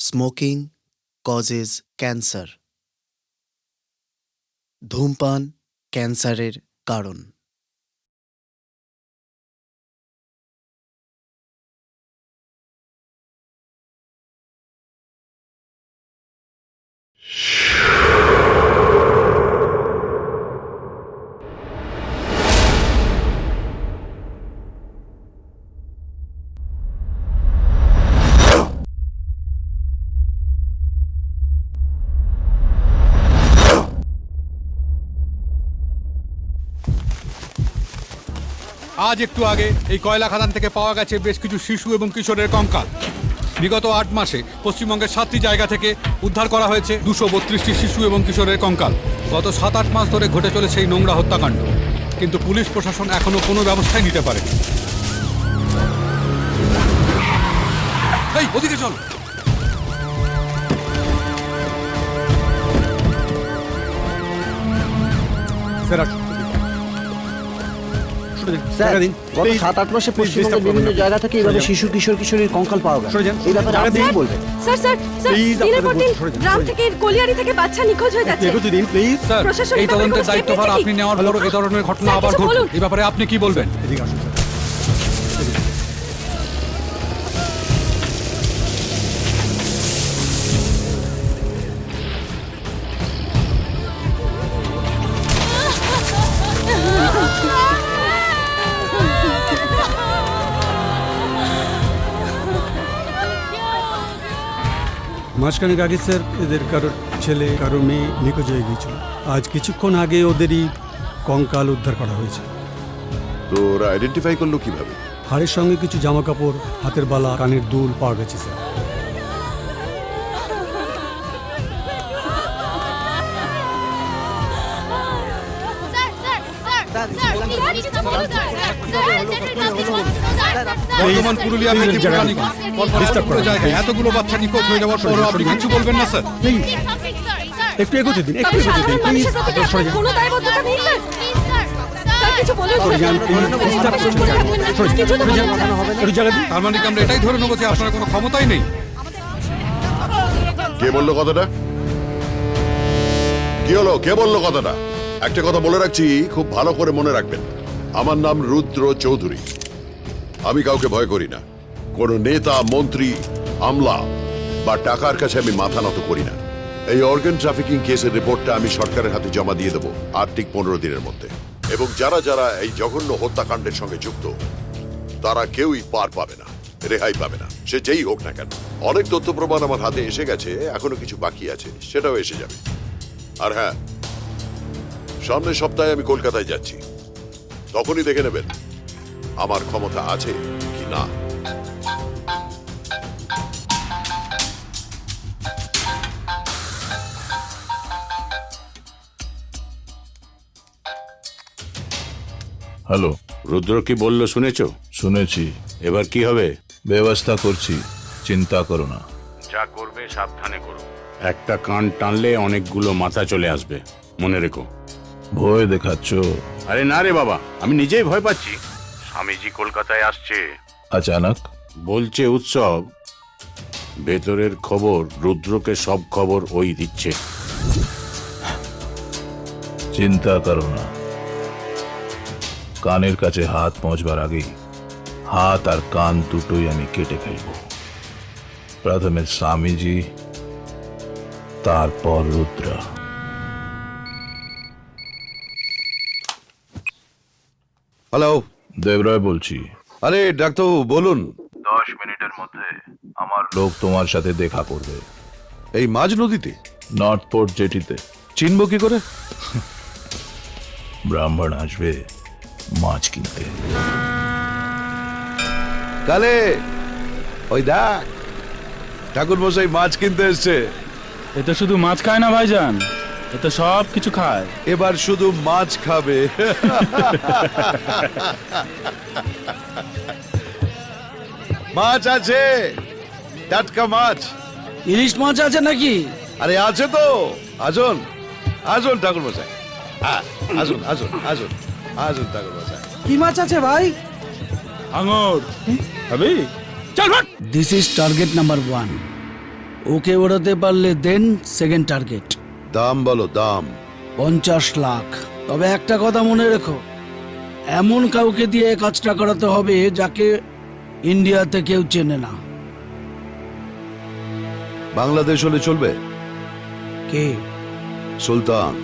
Smoking causes cancer. ধূমপান ক্যান্সারের কারণ। আজ একটু আগে এই কয়লা খাদান থেকে পাওয়া গেছে বেশ কিছু শিশু এবং কিশোরের কঙ্কাল। বিগত ৮ মাসে পশ্চিমবঙ্গের ৭টি জায়গা থেকে উদ্ধার করা হয়েছে ২৩২টি শিশু এবং কিশোরের কঙ্কাল। গত ৭-৮ মাস ধরে ঘটে চলেছে এই নোংরা হত্যাকাণ্ড, কিন্তু পুলিশ প্রশাসন এখনো কোনো ব্যবস্থাই নিতে পারেনি। এই ওদিকে চল। স্যার, গত ৭-৮ মাসে পশ্চিমবঙ্গের বিভিন্ন জায়গা থেকে এইভাবে শিশু কিশোরীর কঙ্কাল পাওয়া গেছে। এই ব্যাপারে আপনি কি বলবেন? স্যার গ্রাম থেকে কলিয়ারি থেকে বাচ্চা নিখোঁজ হয়ে যাচ্ছে। স্যার, এই তদন্তের দায়িত্বভার আপনি নেওয়ার পরও এই ধরনের ঘটনা আবার ঘটছে, এই ব্যাপারে আপনি কি বলবেন? মাসখানেক আগে স্যার এদের কারোর ছেলে কারো মেয়ে নিখোঁজ হয়ে গিয়েছিল। আজ কিছুক্ষণ আগে ওদেরই কঙ্কাল উদ্ধার করা হয়েছে। তো ওরা আইডেন্টিফাই করলো কিভাবে? হাড়ের সঙ্গে কিছু জামা কাপড়, হাতের বালা, কানের দুল পাওয়া গেছে স্যার। বর্তমান পুরুলিয়া জায়গায় এতগুলো বাচ্চা নিখোঁজ হয়ে যাওয়ার পরও আপনি কিছু বলবেন না স্যার? একটু এগোতে দিন, একটু এগোতে দিন প্লিজ। কোনো দায়বদ্ধতা নেই স্যার। স্যার কিছু বলুন তার মানে কি আমরা এটাই ধরে নেবো যে আপনার কোনো ক্ষমতাই নেই? কে বললো কথাটা? কি হলো, কে বললো কথাটা? একটা কথা বলে রাখছি, খুব ভালো করে মনে রাখবেন। আমার নাম রুদ্র চৌধুরী। আমি কাউকে ভয় করি না। কোনো নেতা, মন্ত্রী, আমলা বা টাকার কাছে আমি মাথা নত করি না। এই অর্গান ট্রাফিকিং কেসের রিপোর্টটা আমি সরকারের হাতে জমা দিয়ে দেবো আর ঠিক 15 দিনের মধ্যে। এবং যারা যারা এই জঘন্য হত্যাকাণ্ডের সঙ্গে যুক্ত তারা কেউই পার পাবে না, রেহাই পাবে না, সে যেই হোক না কেন। অনেক তথ্য প্রমাণ আমার হাতে এসে গেছে, এখনো কিছু বাকি আছে, সেটাও এসে যাবে। আর হ্যাঁ, সামনের সপ্তাহে আমি কলকাতায় যাচ্ছি, তখনই দেখে নেবেন আমার ক্ষমতা আছে কি না। হ্যালো, রুদ্র কি বললো শুনেছো? শুনেছি। এবার কি হবে? ব্যবস্থা করছি, চিন্তা করো না। যা করবে সাবধানে করো। একটা কান টানলে অনেকগুলো মাথা চলে আসবে, মনে রেখো। ভয় দেখাচ্ছ? আরে না রে বাবা, আমি নিজেই ভয় পাচ্ছি। স্বামীজি কলকাতায় আসছে। আচানক বলছে উৎসব। ভেতরের খবর রুদ্রকে সব খবর ওই দিচ্ছে। চিন্তা করো না, কানের কাছে হাত পৌঁছবার আগেই হাত আর কান দুটোই আমি কেটে ফেলব। প্রথমে স্বামীজি, তারপর রুদ্র। হ্যালো, দেবরায় বলছি। আরে ডাক্তারবাবু বলুন। 10 মিনিটের মধ্যে আমার লোক তোমার সাথে দেখা করবে। এই মাঝ নদীতে? নর্থ পোর্ট জেটিতে। চিনব কি করে? ব্রাহ্মণ আসবে মাছ কিনতে। কালে ওই দেখ, ঠাকুর মশাই মাছ কিনতে এসছে। এতে শুধু মাছ খায় না ভাইজান, এতে সব কিছু খায়। এবার শুধু মাছ খাবে। মাছ আছে, টাটকা মাছ। ইলিশ মাছ আছে নাকি? আরে আছে তো, আসুন আসুন ঠাকুর মশাই, আসুন আসুন আসুন আসুন ঠাকুর মশাই। কি মাছ আছে ভাই? আঙুর হবে। চল ভাট। This is target number 1। Okay ওড়াতে পারলে দেন সেকেন্ড টার্গেট দাম বলো, দাম। 50 লাখ। তবে একটা কথা মনে রেখো, এমন কাউকে দিয়ে এ কাজটা করাতে হবে যাকে ইন্ডিয়াতে কেউ চেনে না। বাংলাদেশ হলে চলবে? কে? সুলতান।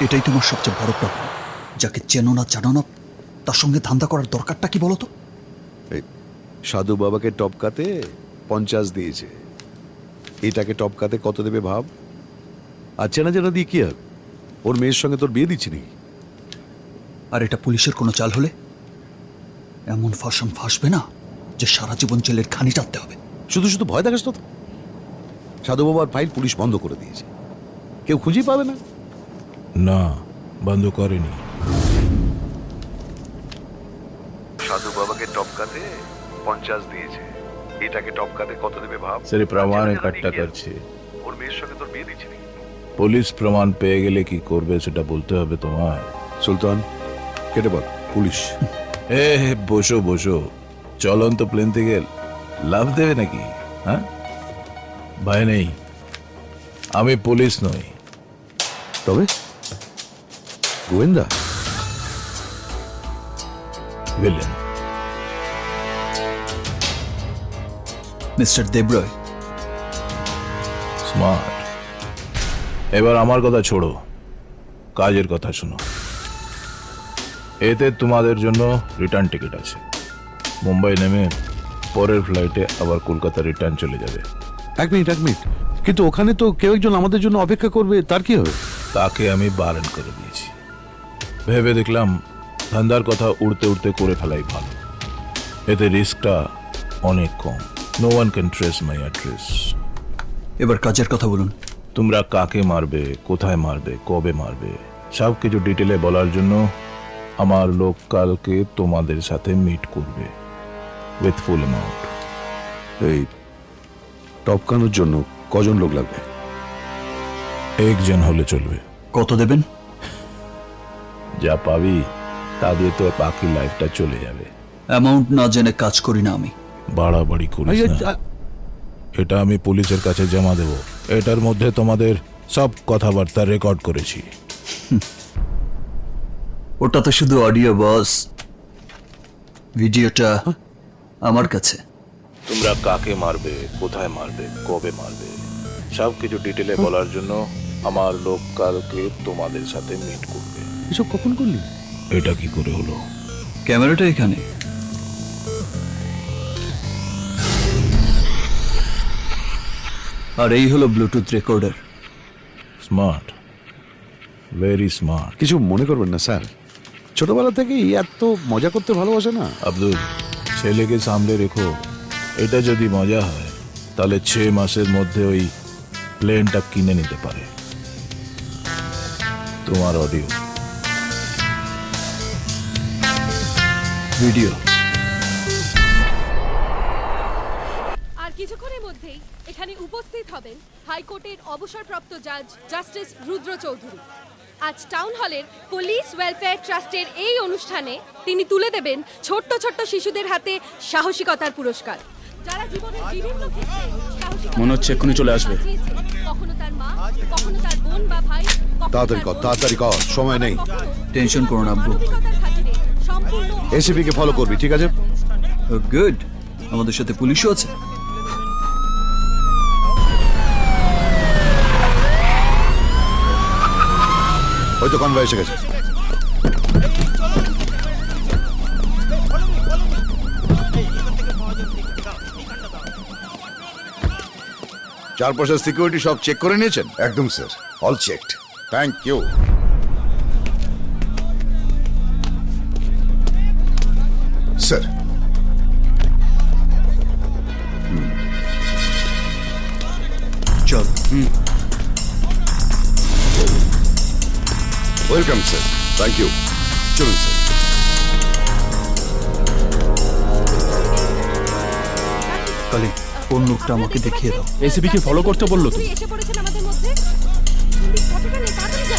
এটাই তোমার সবচেয়ে বড় প্রবলেম। যাকে চেনো না জানো না তার সঙ্গে ধান্দা করার দরকারটা কি বলো তো? সাধু বাবাকে টপকাতে 50 দিয়েছে, এটাকে টপকাতে কত দেবে ভাব? আর চেনা জানা দিয়ে কি হবে? ওর মেয়ের সঙ্গে তোর বিয়ে দিচ্ছি নাকি? আর এটা পুলিশের কোনো চাল হলে এমন ফাঁসন ফাঁসবে না যে সারা জীবন জেলের খানি টানতে হবে। শুধু শুধু ভয় দেখাস তো। সাধু বাবার ফাইল পুলিশ বন্ধ করে দিয়েছে, কেউ খুঁজেই পাবে না। না, বন্ধ করেনি। সাধু বাবাকে টপকাতে 50 দিয়েছে, এটাকে টপকাতে কত দেবে ভাব? সিर्फ প্রমাণ ইকट्ठा করছে। ওর মেয়ের সঙ্গে তোর বিয়ে দিচ্ছি নাকি? পুলিশ প্রমাণ পেয়ে গেলে কি করবে সেটা বলতে হবে তোমার। সুলতান, কেটে বল। পুলিশ এ বসো বসো, চলন্ত প্লেন থেকে লাভ দেবে নাকি? হ্যাঁ, ভয় নেই, আমি পুলিশ নই। তবে গোয়েন্দা? ভিলেন। মিস্টার দেবরয়। স্মার্ট। এবার আমার কথা ছোড়ো, কাজের কথা শোনো। এতে তোমাদের জন্য রিটার্ন টিকিট আছে। মুম্বাই নেমে পরের ফ্লাইটে আবার কলকাতা রিটার্ন চলে যাবে। এক মিনিট, কিন্তু ওখানে তো কেউ একজন আমাদের জন্য অপেক্ষা করবে, তার কি হবে? তাকে আমি বারণ করে দিয়েছি। ভেবে দেখলাম ধান্দার কথা উড়তে উড়তে করে ফেলাই ভালো, এতে রিস্কটা অনেক কম। No one can trace my address. এবার কাজের কথা বলুন। তোমরা কাকে মারবে, কোথায় মারবে, কবে মারবে, সব কিছু ডিটেলে বলার জন্য আমার লোক কালকে তোমাদের সাথে মিট করবে উইথ ফুল অ্যামাউন্ট। এই টপকানোর জন্য কজন লোক লাগবে? একজন হলে চলবে। কত দেবেন? যা পাবি তা দিয়ে তো বাকি লাইফটা চলে যাবে। অ্যামাউন্ট না জেনে কাজ করি না আমি। বাড়াবাড়ি করিস না, এটা আমি পুলিশের কাছে জমা দেব। এটার মধ্যে তোমাদের সব কথাবার্তা রেকর্ড করেছি। ওটা তো শুধু অডিও বস, ভিডিওটা আমার কাছে। তোমরা কাকে মারবে, কোথায় মারবে, কবে মারবে, সব কিছু ডিটেলে বলার জন্য আমার লোক কালকে তোমাদের সাথে মিট করবে। এসব কখন করলি? এটা কি করে হলো? ক্যামেরাটা এখানে। আর এই হলো Bluetooth recorder. Smart, very smart. কিছু মনে করবেন না স্যার, ছোটবেলা থেকেই এত মজা করতে ভালোবাসে না। আব্দুল, ছেলেকে সামলে রেখো। এটা যদি মজা হয় তাহলে 6 মাসের মধ্যে ওই প্লেনটা কিনে নিতে পারে। তোমার অডিও, ভিডিও। আর কিছুক্ষণের মধ্যেই এখানে উপস্থিত হবেন হাইকোর্টের অবসরপ্রাপ্ত জাজ জাস্টিস রুদ্র চৌধুরী। আজ টাউন হলের পুলিশ ওয়েলফেয়ার ট্রাস্টের এই অনুষ্ঠানে তিনি তুলে দেবেন ছোট্ট ছোট্ট শিশুদের হাতে সাহসিকতার পুরস্কার, যারা জীবনের বিভিন্ন ক্ষেত্রে সাহসিকতার মনে হচ্ছে এক্ষুনি চলে আসবে। বাঁচিয়েছে। কখনো তার মা, কখনো তার বোন বা ভাই, কখনো তাড়াতাড়ি কর, তার তাড়াতাড়ি কর, সময় নেই। টেনশন করো না আব্বু। মানবিকতার খাতিরে সম্পূর্ণ এসিপি কে ফলো করবি, ঠিক আছে? গুড, আমাদের সাথে পুলিশও আছে। হয়তো কনভয় এসে গেছে। চারপাশের সিকিউরিটি সব চেক করে নিয়েছেন? একদম sir, all checked. Thank you. Sir, চল। Welcome sir. Thank you. চলুন স্যার। কালি, কোন লোকটা আমাকে দেখিয়ে দাও। এসিপি কে ফলো করতে বললো তো। এসে পড়েছেন আমাদের মধ্যে। সন্দীপ, কতটা নেই, তাড়াতাড়ি যা।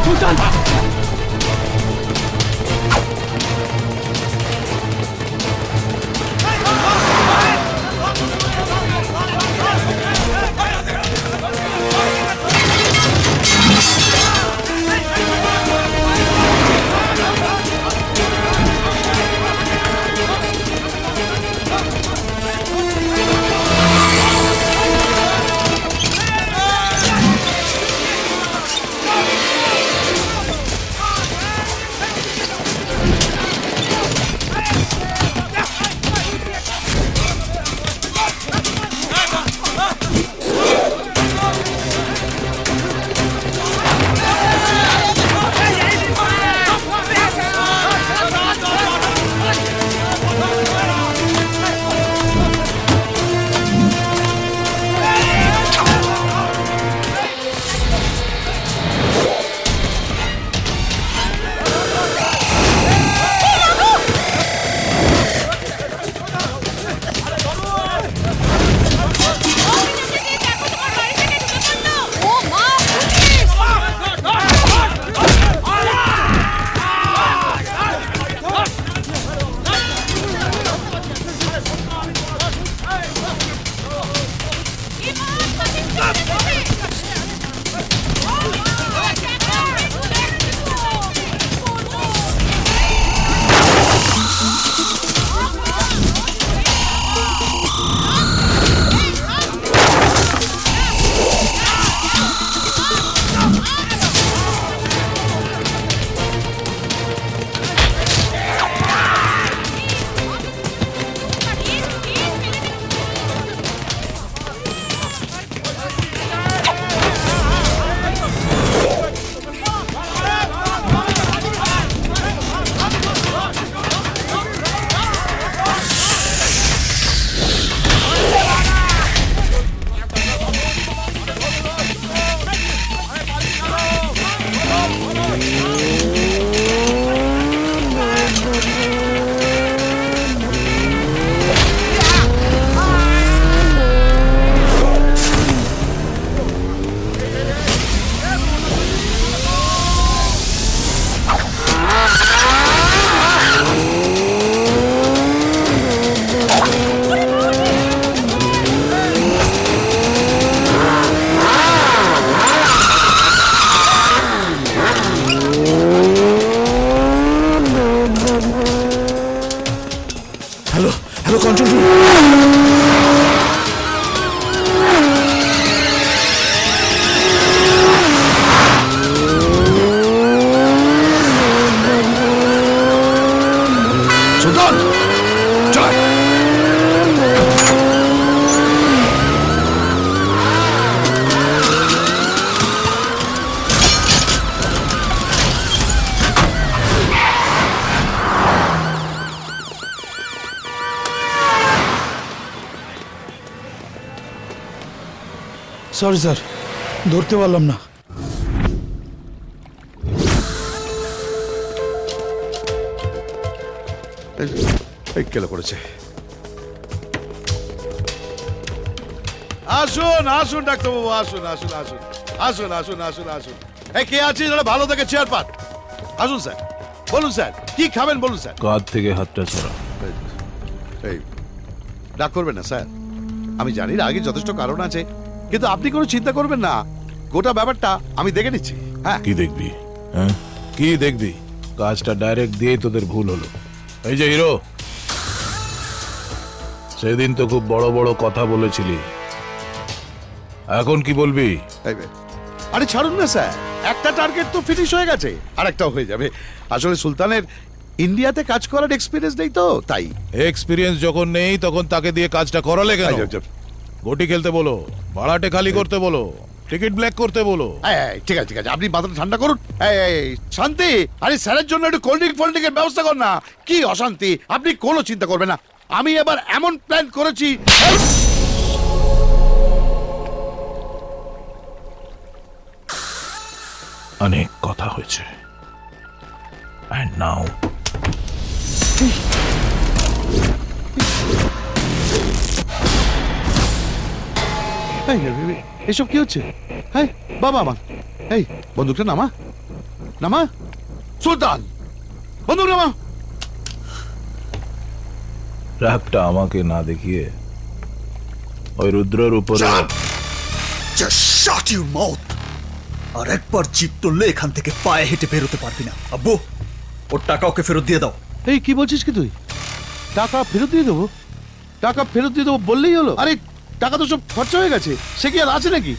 সুলতান! সরি স্যার, ধরতে পারলাম না। কেলো করেছে। আসুন আসুন ডাক্তারবাবু, আসুন আসুন আসুন আসুন আসুন আসুন আসুন। এই কে আছে যারা ভালো থাকে চেয়ার পান? আসুন স্যার, বলুন স্যার কি খাবেন বলুন স্যার। কাঁধ থেকে হাতটা ছড়া। এই রাগ করবেন না স্যার, আমি জানি আগে যথেষ্ট কারণ আছে, কিন্তু আপনি কোনো চিন্তা করবেন না, গোটা ব্যাপারটা আমি দেখে নিচ্ছি। হ্যাঁ কি দেখবি? হ্যাঁ কি দেখবি? কাজটা ডাইরেক্ট দিয়ে তোদের ভুল হলো। এই যে হিরো, সেদিন তো খুব বড় বড় কথা বলেছিলি, এখন কি বলবি? আরে ছাড়ুন না স্যার, একটা টার্গেট তো ফিনিশ হয়ে গেছে, আরেকটাও হয়ে যাবে। আসলে সুলতানের ইন্ডিয়াতে কাজ করার এক্সপিরিয়েন্স নেই তো তাই। এক্সপিরিয়েন্স যখন নেই তখন তাকে দিয়ে কাজটা করালে কেন? গোটি খেলতে বলো, ভাড়াটে খালি করতে বলো, টিকিট ব্ল্যাক করতে বলো। ঠিক আছে ঠিক আছে, আপনি মাথাটা ঠান্ডা করুন। শান্তি, আরে স্যারের জন্য একটু কোল্ড ড্রিঙ্ক ফোল্ড ড্রিঙ্কের ব্যবস্থা কর না। কি অশান্তি, আপনি কোনো চিন্তা করবেন না, আমি এবার এমন প্ল্যান করেছি। অনেক কথা হয়েছে, and now এসব কি হচ্ছে? হ্যাঁ বাবা আমার, এই বন্দুকটা নামা। নামা সুলতান, বন্দুক নামা। রাগটা আমাকে না দেখিয়ে ওই রুদ্রের উপরে Just shut your mouth! আর একবার জিপ তুললে এখান থেকে পায়ে হেঁটে বেরোতে পারবি না। আব্বু, ওর টাকা ওকে ফেরত দিয়ে দাও। এই কি বলছিস কি তুই? টাকা ফেরত দিয়ে দেবো? টাকা ফেরত দিয়ে দেবো বললেই হলো? আরে টাকা তো সব খরচা হয়ে গেছে, সে কি আর আছে নাকি?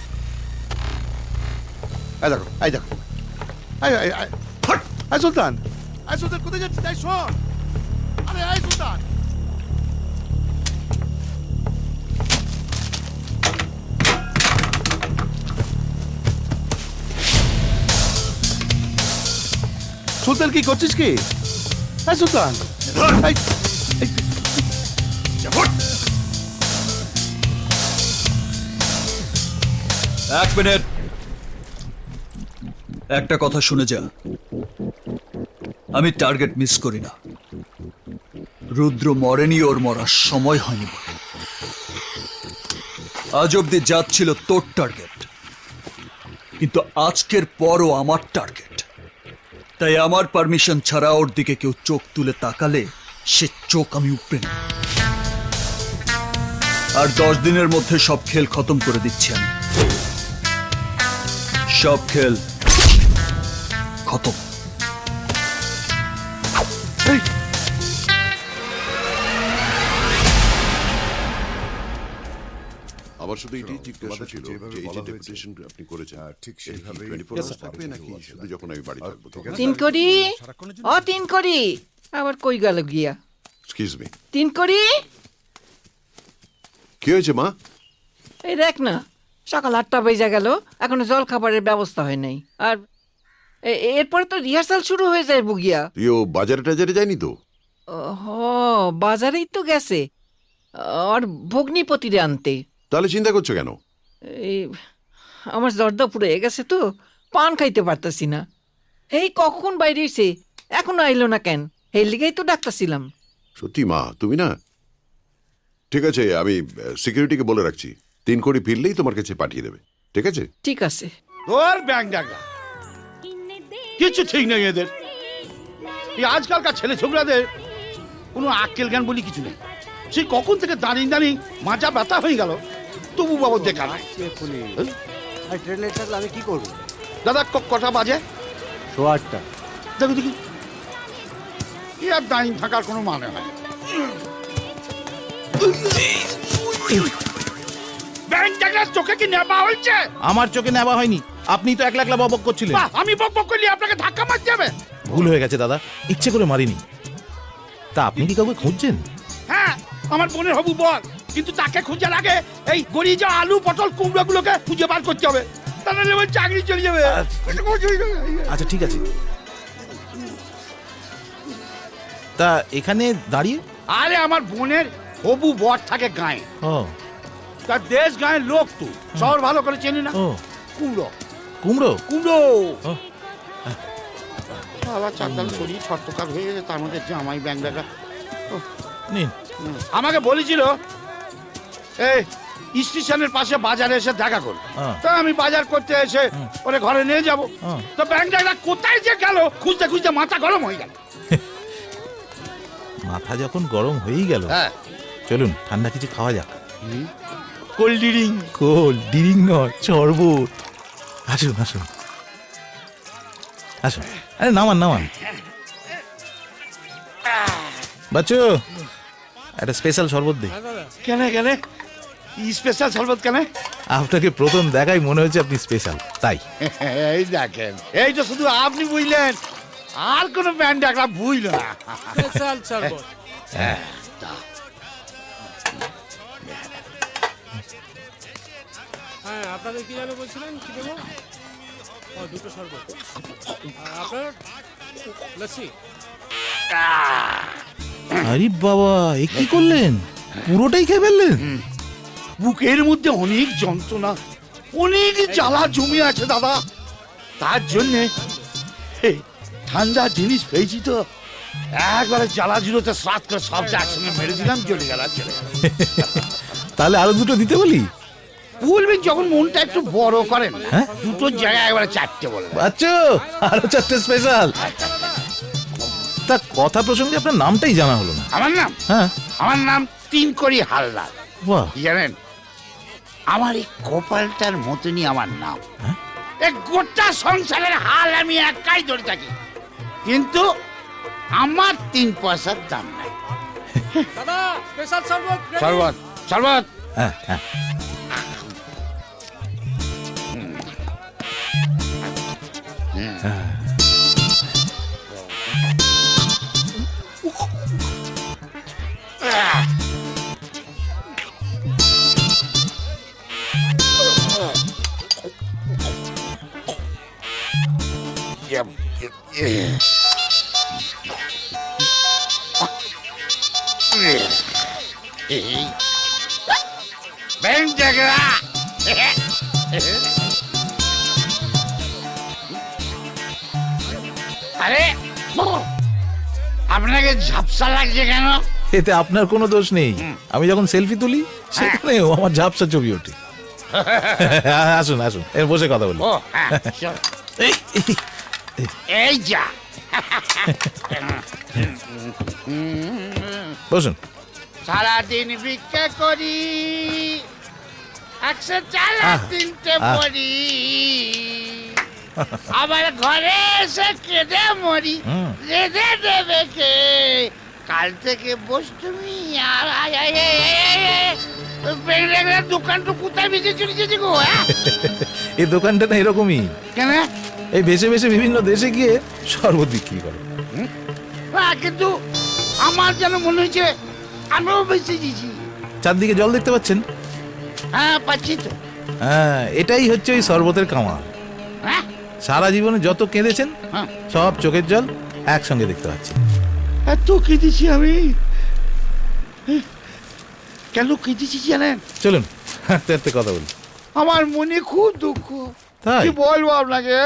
এই দেখো, এই দেখো, এই সুলতান, এই সুলতান কোথায় যাচ্ছিস? এই শোন, আরে এই সুলতান। সুলতান কি করছিস কি? এই সুলতান, এক মিনিট, একটা কথা শুনে যা। আমি টার্গেট মিস করি না। রুদ্র মরেনি, ওর মরার সময় হয়নি বলে। আজ অব্দি যাচ্ছিল তোর টার্গেট, কিন্তু আজকের পরও আমার টার্গেট। তাই আমার পারমিশন ছাড়া ওর দিকে কেউ চোখ তুলে তাকালে সে চোখ আমি উপড়ে নেব। আর 10 দিনের মধ্যে সব খেল খতম করে দিচ্ছি আমি। সব খেল খতম। আমার শুধু এটাই জিজ্ঞাসা ছিল যে এই যে ডেপুটেশন আপনি করেছেন ঠিক সেইভাবে 24 আওয়ার্স থাকবে নাকি শুধু যখন আমি বাড়ি থাকবো তখন? তিন করি, ও তিন করি, আবার কই গেল গিয়া? এক্সকিউজ মি, তিন করি, কি হয়েছে মা? এই দেখ না, সকাল 8টা বেজে গেল, এখনো জল খাবারের ব্যবস্থা হয় নাই। আর এরপরে তো রিহার্সাল শুরু হয়ে যায় বুগিয়া। তুইও বাজারে টাজারে যায়নি তো? ও বাজারেই তো গেছে আর ভগ্নিপতিরে আনতে। তাহলে চিন্তা করছো কেন? এই আমার জর্দা পুড়ে গেছে তো, পান খাইতে পারতাছি না। এই কখন বাইরে এসে এখনো আইলো না কেন? এই লিগেই তো ডাকতাছিলাম। সত্যি মা, তুমি না, ঠিক আছে, আমি সিকিউরিটিকে বলে রাখছি, 3 কোটি ফিরলেই তোমার কাছে পাঠিয়ে দেবে, ঠিক আছে? ঠিক আছে। তোর ব্যাংক ডাকা কিছু ঠিক নেই এদের। এই আজকালকার ছেলে ছোকরাদের কোনো আক্কেল জ্ঞান বলি কিছু নেই। সে কখন থেকে দাঁড়িয়ে দাঁড়িয়ে মাজা ব্যথা হয়ে গেল, তবু বাবু দেখা নাই। আমি কি করবো? দাদা কটা বাজে? 8:15। দেখো দেখি, কি আর দাঁড়িয়ে থাকার কোনো মানে হয়? ব্যাংক ডাকার চোখে কি নেবা হয়েছে? আমার চোখে নেওয়া হয়নি, আপনি তো একলা একলা বকবক করছিলেন। আমি বক করলে আপনাকে ধাক্কা মারতে হবে। ভুল হয়ে গেছে দাদা, ইচ্ছে করে মারিনি। তা আপনি কি কাউকে খুঁজছেন? হ্যাঁ, আমার বোনের হবু বল, কিন্তু তাকে খোঁজার আগে এই গড়িয়ে যাওয়া আলু পটল কুমড়ো গুলোকে খুঁজে বার করতে হবে, তা নাহলে আমার চাকরি চলে যাবে। আচ্ছা ঠিক আছে, তা এখানে দাঁড়িয়ে? আরে আমার বোনের হবু বর থাকে গায়ে, ও তার দেশ গায়ের লোক তো, শহর ভালো করে চেনি না। ও কুমড়ো কুমড়ো কুমড়ো ও। আবার চারদাল শরীর ছটপকার হয়ে গেছে, তার মধ্যে জামাই ব্যাংক ডাকা। নিন। আমাকে বলেছিল এই স্টেশনের পাশে বাজারে এসে দেখা করো, তো আমি বাজার করতে এসে ওরে ঘরে নিয়ে যাব। তো ব্যাংক ডাকা কোথায় যে গেল খুঁজতে খুঁজতে মাথা গরম হয়ে গেল। মাথা যখন গরম হয়েই গেল, হ্যাঁ চলুন ঠান্ডা কিছু খাওয়া যাক। Cold drink? কোল্ড ড্রিঙ্ক নয়, শরবত। আসুন আসুন আসুন, আরে নামান নামান। বাচ্চু, একটা স্পেশাল শরবত দে। কেন কেন স্পেশাল শরবত কেন? আপনাকে প্রথম দেখাই মনে হচ্ছে আপনি স্পেশাল, তাই। এই দেখেন, এই তো শুধু আপনি বুঝলেন, আর কোন ব্যান্ড ডাকলা বুঝল না। স্পেশাল শরবত। হ্যাঁ হ্যাঁ, আপনাদের কি জানো বলছিলেন, কি দেবো? ও, 2টো শরবত। আপনার লস্যি? আরে বাবা, এ কি করলেন? পুরোটাই খেয়ে ফেললেন? বুকের মধ্যে অনেক যন্ত্রণা, অনেক জ্বালা জমে আছে দাদা, তার জন্যে ঠান্ডা জিনিস পেয়েছি তো, একবারে জ্বালা জুড়োতে স্রাত করে সবটা একসঙ্গে মেরে দিলাম, চলে গেল চলে গেল। তাহলে আরো 2টো দিতে বলি? বলবেন যখন মনটা একটু বড় করেন দুটো জায়গায় একবারে চারটে বলবেন। বাচ্চু আরো 4টে স্পেশাল। তা কথা প্রসঙ্গে আপনার নামটাই জানা হলো না। আমার নাম? হ্যাঁ, আমার নাম তিনকড়ি হালদার। বাহ, কি জানেন, আমার এই কপালটার মতনই আমার নাম। এই গোটা সংসারের হাল আমি একাই ধরে থাকি, কিন্তু আমার 3 পয়সার দাম নাই। দাদা স্পেশাল শরবত ready? শরবত শরবত। হ্যাঁ হ্যাঁ। ব্যাংক জায়গা আরে আপনাকে ঝাপসা লাগছে কেন? এতে আপনার কোনো দোষ নেই। আমি যখন সেলফি তুলি সেখানেও আমার ঝাপসা ছবি ওঠে। আসুন আসুন, এর বসে কথা বলি। ও হ্যাঁ, চল। এই, এই যা বসুন। সারাদিন ভিক্ষা করি, 104 3টে পড়ি, আবার ঘরে এসে কেঁদে মরি, রেঁধে দেবে কে? কাল থেকে বস তুমি। আর দোকানটা কোথায় বেঁচে চলেছে গো? এই দোকানটা না এরকমই, কেন? এই বেছে বেছে বিভিন্ন দেশে গিয়ে শরবত বিক্রি করে। কিন্তু আমার যেন মনে হয়েছে আমিও বেঁচে দিয়েছি। চারদিকে জল দেখতে পাচ্ছেন? হ্যাঁ পাচ্ছি তো। হ্যাঁ, এটাই হচ্ছে ওই শরবতের কামাল। হ্যাঁ, সারা জীবনে যত কেঁদেছেন হ্যাঁ। সব চোখের জল একসঙ্গে দেখতে পাচ্ছি। এত কেঁদেছি আমি। কেন কেঁদেছি জানেন? চলুন হাঁটতে হাঁটতে কথা বলি। আমার মনে খুব দুঃখ। তাই? কি বলবো আপনাকে,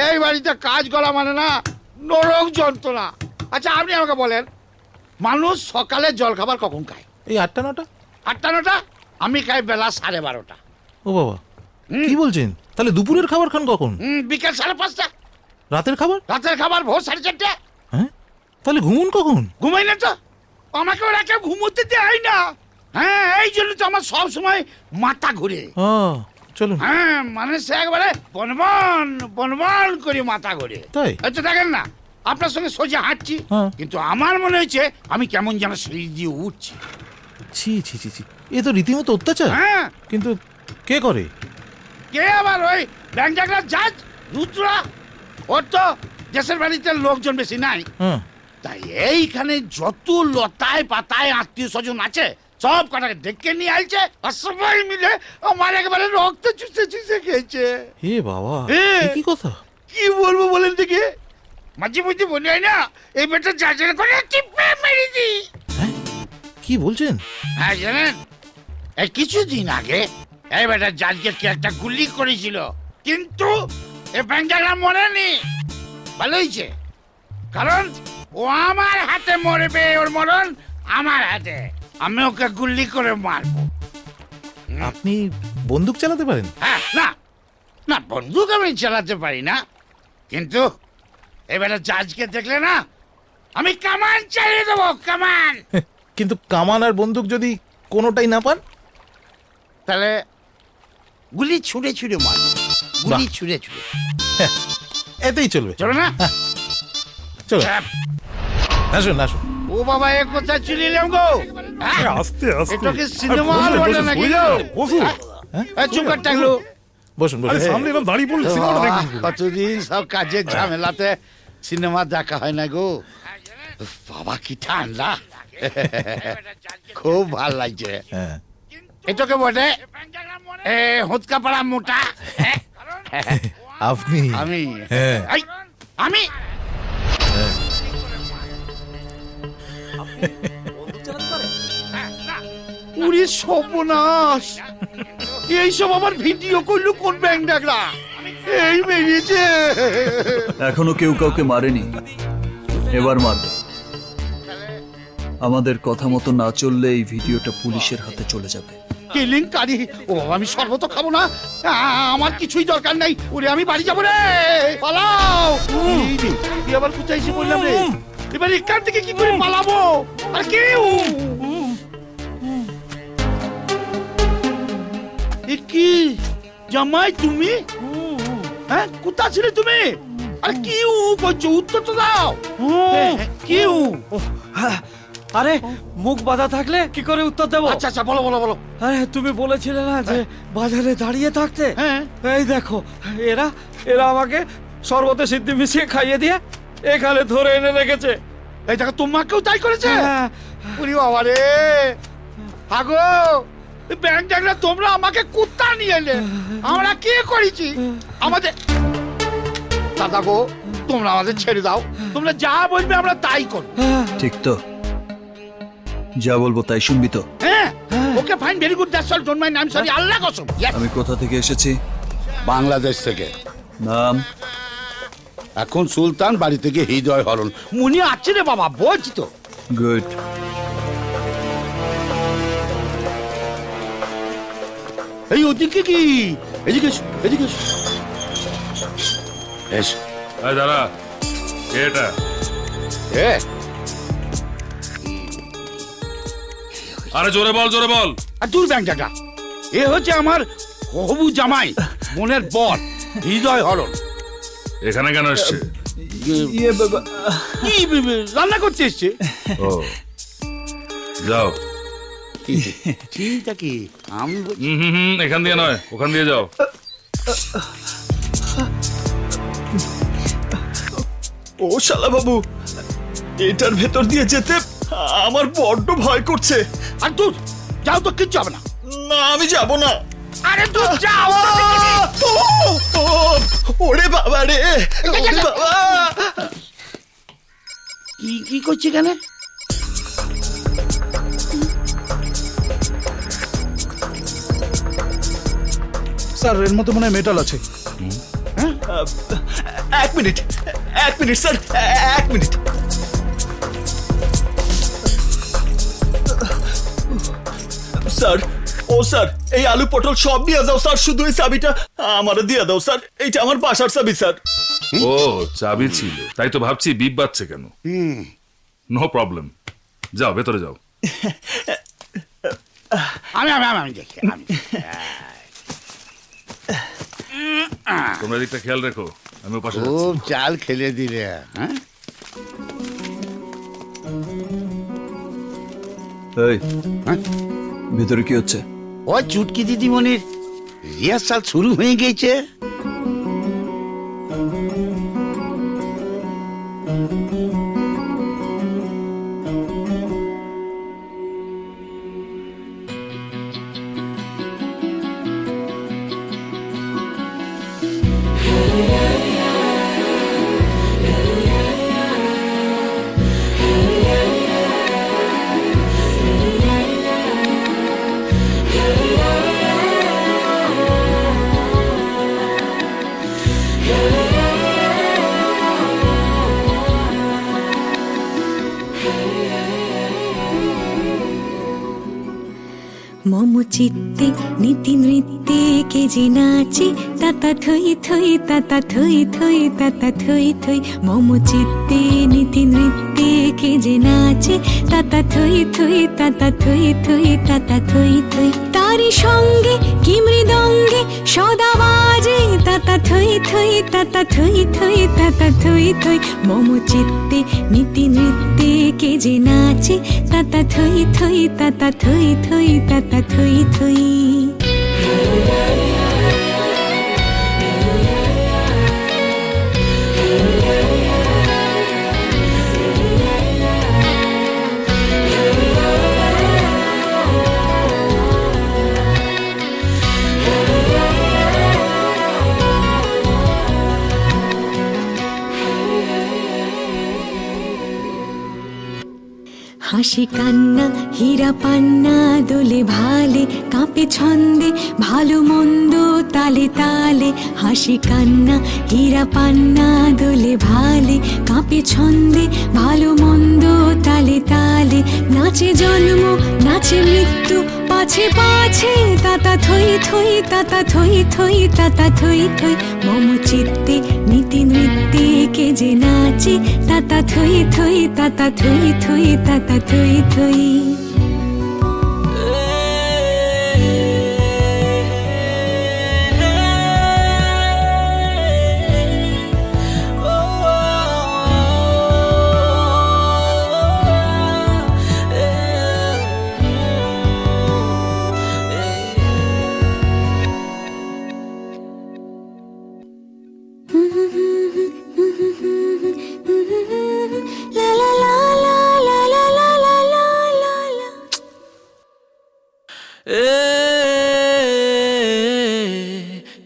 এই বাড়িতে কাজ করা মানে না নরক যন্ত্রণা। আচ্ছা আপনি আমাকে বলেন, মানুষ সকালে জল খাবার কখন খায়? এই 8টা 9টা। 8টা 9টা? আমি খাই বেলা 12:30। ও বাবা, কি বলছেন? তাহলে দুপুরের খাবার খান কখন? বিকেল 5:30। রাতের খাবার? রাতের খাবার ভোর 4:30। হ্যাঁ, তাহলে ঘুমুন কখন? ঘুমাই না তো, আমাকে ওরা কেউ ঘুমোতে দেয় না। হ্যাঁ, এই জন্য তো আমার সব সময় মাথা ঘুরে। ও চলুন। হ্যাঁ, মানে সে একবারে বনবন বনবন করে মাথা ঘুরে। তাই? হয়তো দেখেন না, আপনার সঙ্গে সোজা হাঁটছি, হ্যাঁ। কিন্তু আমার মনে হয়েছে আমি কেমন যেন সিঁড়ি দিয়ে উঠছি। ছি ছি ছি ছি, এ তো রীতিমতো অত্যাচার। হ্যাঁ, কিন্তু কে করে? কে আবার? ওই ব্যাংকটার জাজ রুদ্রা। ওর তো দেশের বাড়িতে লোকজন বেশি নাই, হ্যাঁ, তাই এইখানে যত লতায় পাতায় আত্মীয় স্বজন আছে সব কটাকে ডেকে নিয়ে আইছে, আর সবাই মিলে আমার একেবারে রক্ত চুষে চুষে খেয়েছে। হে বাবা, হ্যাঁ। এ কি কথা? কি বলবো বলেন দেখি, মাঝে মধ্যে মনে হয় না এই বেটা জাজের করে টিপে মেরে দি। হ্যাঁ, কি বলছেন? হ্যাঁ জানেন, এই কিছুদিন আগে এই বেটা জাজকে কে একটা গুলি করেছিল, কিন্তু এই ব্যাংকটা মরেনি। ভালো হয়েছে, কারণ ও আমার হাতে মরবে, ওর মরণ আমার হাতে। আমি ওকে গুলি করে মারবো। আপনি বন্দুক চালাতে পারেন? হ্যাঁ, না না, বন্দুক আমি চালাতে পারি না, কিন্তু এবারে জাজকে দেখলে না আমি কামান চালিয়ে দেবো, কামান। কিন্তু কামান আর বন্দুক যদি কোনোটাই না পান? তাহলে গুলি ছুঁড়ে ছুঁড়ে মার, গুলি ছুঁড়ে ছুঁড়ে। এতেই চলবে। চলো না, চলো, আসুন আসুন। ও বাবা, এ কোথায় চলে এলাম গো? আস্তে আস্তে। এটা কি সিনেমা হল বলে নাকি গো? চুপ কর টাকলু। বসুন বসুন। সামনে এরকম দাঁড়িয়ে পড়লে সিনেমাটা দেখবেন কি করে? কতদিন সব কাজের ঝামেলাতে সিনেমা দেখা হয় না গো। বাবা কি ঠান্ডা, খুব ভাল লাগছে। হ্যাঁ, এটাকে বলে হুৎকা পাড়া মোটা। আপনি? আমি? হ্যাঁ। এই, আমি? উড়ি সর্বনাশ, এইসব আবার ভিডিও করলো কোন ব্যাংক ডাকলা? এই বেরিয়েছে। এখনো কেউ কাউকে মারেনি, এবার মারবে। আমাদের কথা মতো না চললে এই ভিডিওটা পুলিশের হাতে চলে যাবে। কেলেঙ্কারি। ও বাবা, আমি শরবত খাবো না, আমার কিছুই দরকার নাই। ওরে আমি বাড়ি যাবো রে, পালাও। এই রে, কি আবার কোথায় এসে বললাম রে? এবার এখান থেকে কি করে পালাবো? আর কেউ কি জামাই তুমি? হ্যাঁ, কোথা ছিলে তুমি? আর কি করছো? উত্তর তো দাও। কি? আরে মুখ বাঁধা থাকলে কি করে উত্তর দেবো? আচ্ছা আচ্ছা, বলো বলো বলো। আরে তুমি বলেছিলে না যে বাজারে দাঁড়িয়ে থাকতে? হ্যাঁ। এই দেখো, এরা এরা আমাকে শরবতে সিদ্ধি মিশিয়ে খাইয়ে দিয়ে এখানে ধরে এনে রেখেছে। এই দেখো, তোমাকেও তাই করেছে? হ্যাঁ। ওরে বাবা রে, আগো ব্যাংক ডাকরা, তোমরা আমাকে কুত্তা নিয়ে এলে, আমরা কি করেছি? আমাদের দাদা গো, তোমরা আমাদের ছেড়ে দাও। তোমরা যা বলবে আমরা তাই করব। ঠিক তো, যা বলবো তাই শুনবি তো? হ্যাঁ, okay fine, very good, that's all, don't mind, I am sorry, Allah কসম। আমি কোথা থেকে এসেছি? বাংলাদেশ থেকে। নাম? এখন সুলতান, বাড়ি থেকে হৃদয় হরণ। মুনি আছে রে বাবা, বলছি তো। গুড। এই ওদিকে কি? এদিকে এসো, এদিকে এসো। এসো। দাদা, এটা এ আরে জোরে বল, জোরে বল। আর দূর ব্যাংক টাকা, এ হচ্ছে আমার হবু জামাই, মনের বর, হৃদয় হরণ। এখানে কেন এসছে? রান্না করতে এসছে। ও, যাও। চিন্তা কি? আমি এখান দিয়ে নয়, ওখান দিয়ে যাও। ও শালা বাবু, এটার ভেতর দিয়ে যেতে আমার বড্ড ভয় করছে। আর তুই যাও তো, কিচ্ছু হবে না। না, আমি যাব না। আরে তুই যাও। ওরে বাবা রে, বাবা। কি কি করছি কেন? স্যার, এর মধ্যে মনে হয় মেটাল আছে। এক মিনিট স্যার, এক মিনিট। স্যার, ও স্যার, এই আলু পটল সব নিয়ে যাও স্যার, শুধু এই চাবিটা আমারে দিয়ে দাও স্যার। এইটা আমার বাসার চাবি স্যার। ও, চাবি ছিল, তাই তো ভাবছি বিপ বাজছে কেন। নো প্রবলেম, যাও ভেতরে যাও। আমি আমি আমি দেখি। তোমরা দিকটা খেয়াল রেখো, আমি পাশে খুব চাল খেলে দিলে। হ্যাঁ, এই, ভেতরে কি হচ্ছে? ওই চুটকি দিদিমণির রিহার্সাল শুরু হয়ে গেছে। মম চিত্তে নীতি নৃত্যে কে যে নাচে, তাতা থই থই তাতা থই থই তাতা থই থই। মম চিত্তে নীতি নৃত্যে কে যে নাচে, তাতা থই থই তাতা থই থই তাতা থই থই। তারি সঙ্গে কি মৃদঙ্গে সদা বাজে, তাতা থই থই তাতা থই থই তাতা থই থই। মম চিত্তে নীতি নৃত্যে কে যে নাচে, তাতা থই থই তাতা থই থই তাতা থই থই। হাসি কান্না হীরা পান্না দোলে ভালে, কাঁপে ছন্দে ভালো মন্দ তালে তালে। হাসি কান্না হীরা পান্না দোলে ভালে, কাঁপে ছন্দে ভালো মন্দ তালে তালে। নৃত্যে নাচে জন্ম নাচে মৃত্যু পাছে পাছে তাতা থই থই তাতা থই থই তাতা থই থই মম চিত্তে নীতি নৃত্যে কে যে নাচে তাতা থই থই তাতা থই থই তাতা থই থই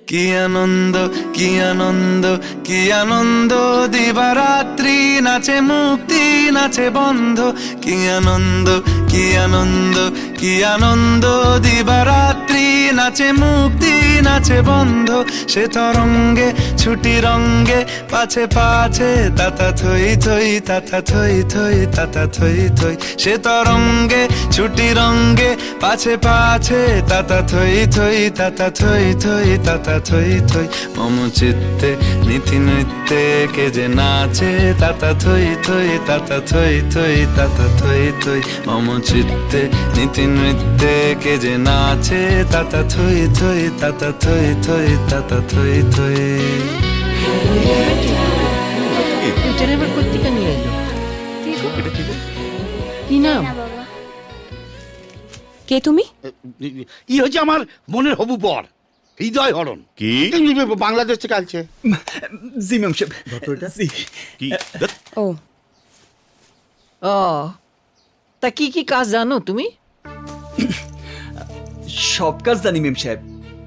কি আনন্দ কি আনন্দ কি আনন্দ দিবারাত্রি নাচে মুক্তি নাচে বন্ধ কি আনন্দ কি আনন্দ কি আনন্দ দিবারাত্রি নাচে মুক্তি নাচে বন্ধ সে তরঙ্গে ছুটি রঙ্গে পাছে পাছে তাতা থই থই তাতা থই থই তাতা থই থই সে তরঙ্গে ছুটি রঙ্গে পাছে পাছে তাতা থই থই তাতা থই থই তাতা থই থই মম চিত্তে নীতি নৃত্যে কে যে নাচে তাতা থই থই তাতা থই থই তাতা থই থই মম চিত্তে নীতি নৃত্যে কে যে নাচে তাতা থই থই তাতা থই থই তাতা থই থই এটার এবার কোত্থেকে নিয়ে এলো কি নাম কে তুমি ই হচ্ছে আমার মনের হবু বর হৃদয় হরণ কি বাংলাদেশ থেকে আসছে জি ম্যাম সাহেব কি ও ও তা কি কি কাজ জানো তুমি সব কাজ জানি ম্যাম সাহেব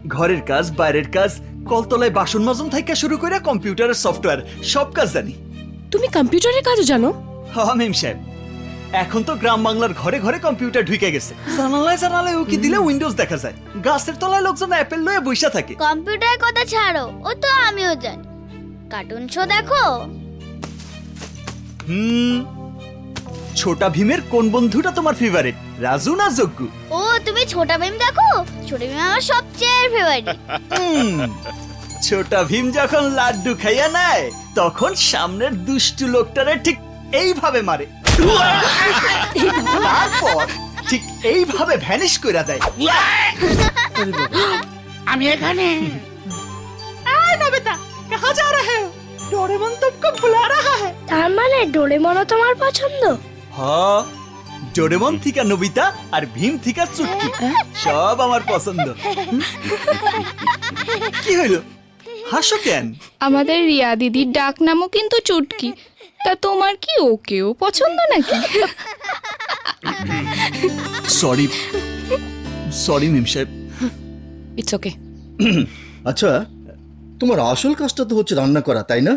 ঘরের কাজ বাইরের কাজ কলতলায় বাসন মাজন থেকে শুরু করে কম্পিউটারের সফটওয়্যার সব কাজ জানি তুমি কম্পিউটারের কাজও জানো হ্যাঁ ম্যাম সাহেব এখন তো গ্রাম বাংলার ঘরে ঘরে কম্পিউটার ঢুকে গেছে জানালায় জানালায় উকি দিলে উইন্ডোজ দেখা যায় গাছের তলায় লোকজন অ্যাপেল লয়ে বইসা থাকে কম্পিউটারের কথা ছাড়ো ও তো আমিও জানি কার্টুন শো দেখো ছোটা ভীমের কোন বন্ধুটা তোমার ফেভারিট রাজু না জগ্গু ও তুমি ছোটা ভীম দেখো ছোটা ভীম আমার সবচেয়ে ফেভারিট ছোটা ভীম যখন লাড্ডু খাইয়া নেয় তখন সামনের দুষ্টু লোকটারে ঠিক এইভাবে মারে তারপর ঠিক এইভাবে ভ্যানিশ কইরা দেয় আমি এখানে নবিতা কাহা যা রহে হো ডোরেমন তুমকো বুলা রাহা হ্যায় তার মানে ডোরেমনও তোমার পছন্দ হ্যাঁ ডোরেমন থিকা নবিতা আর ভীম থিকা চুটকি সব আমার পছন্দ কি হইল হাসো কেন আমাদের রিয়া দিদির ডাক নামও কিন্তু চুটকি তা তোমার কি ওকেও পছন্দ নাকি সরি সরি মিম সাহেব ইটস ওকে আচ্ছা তোমার আসল কাজটা তো হচ্ছে রান্না করা তাই না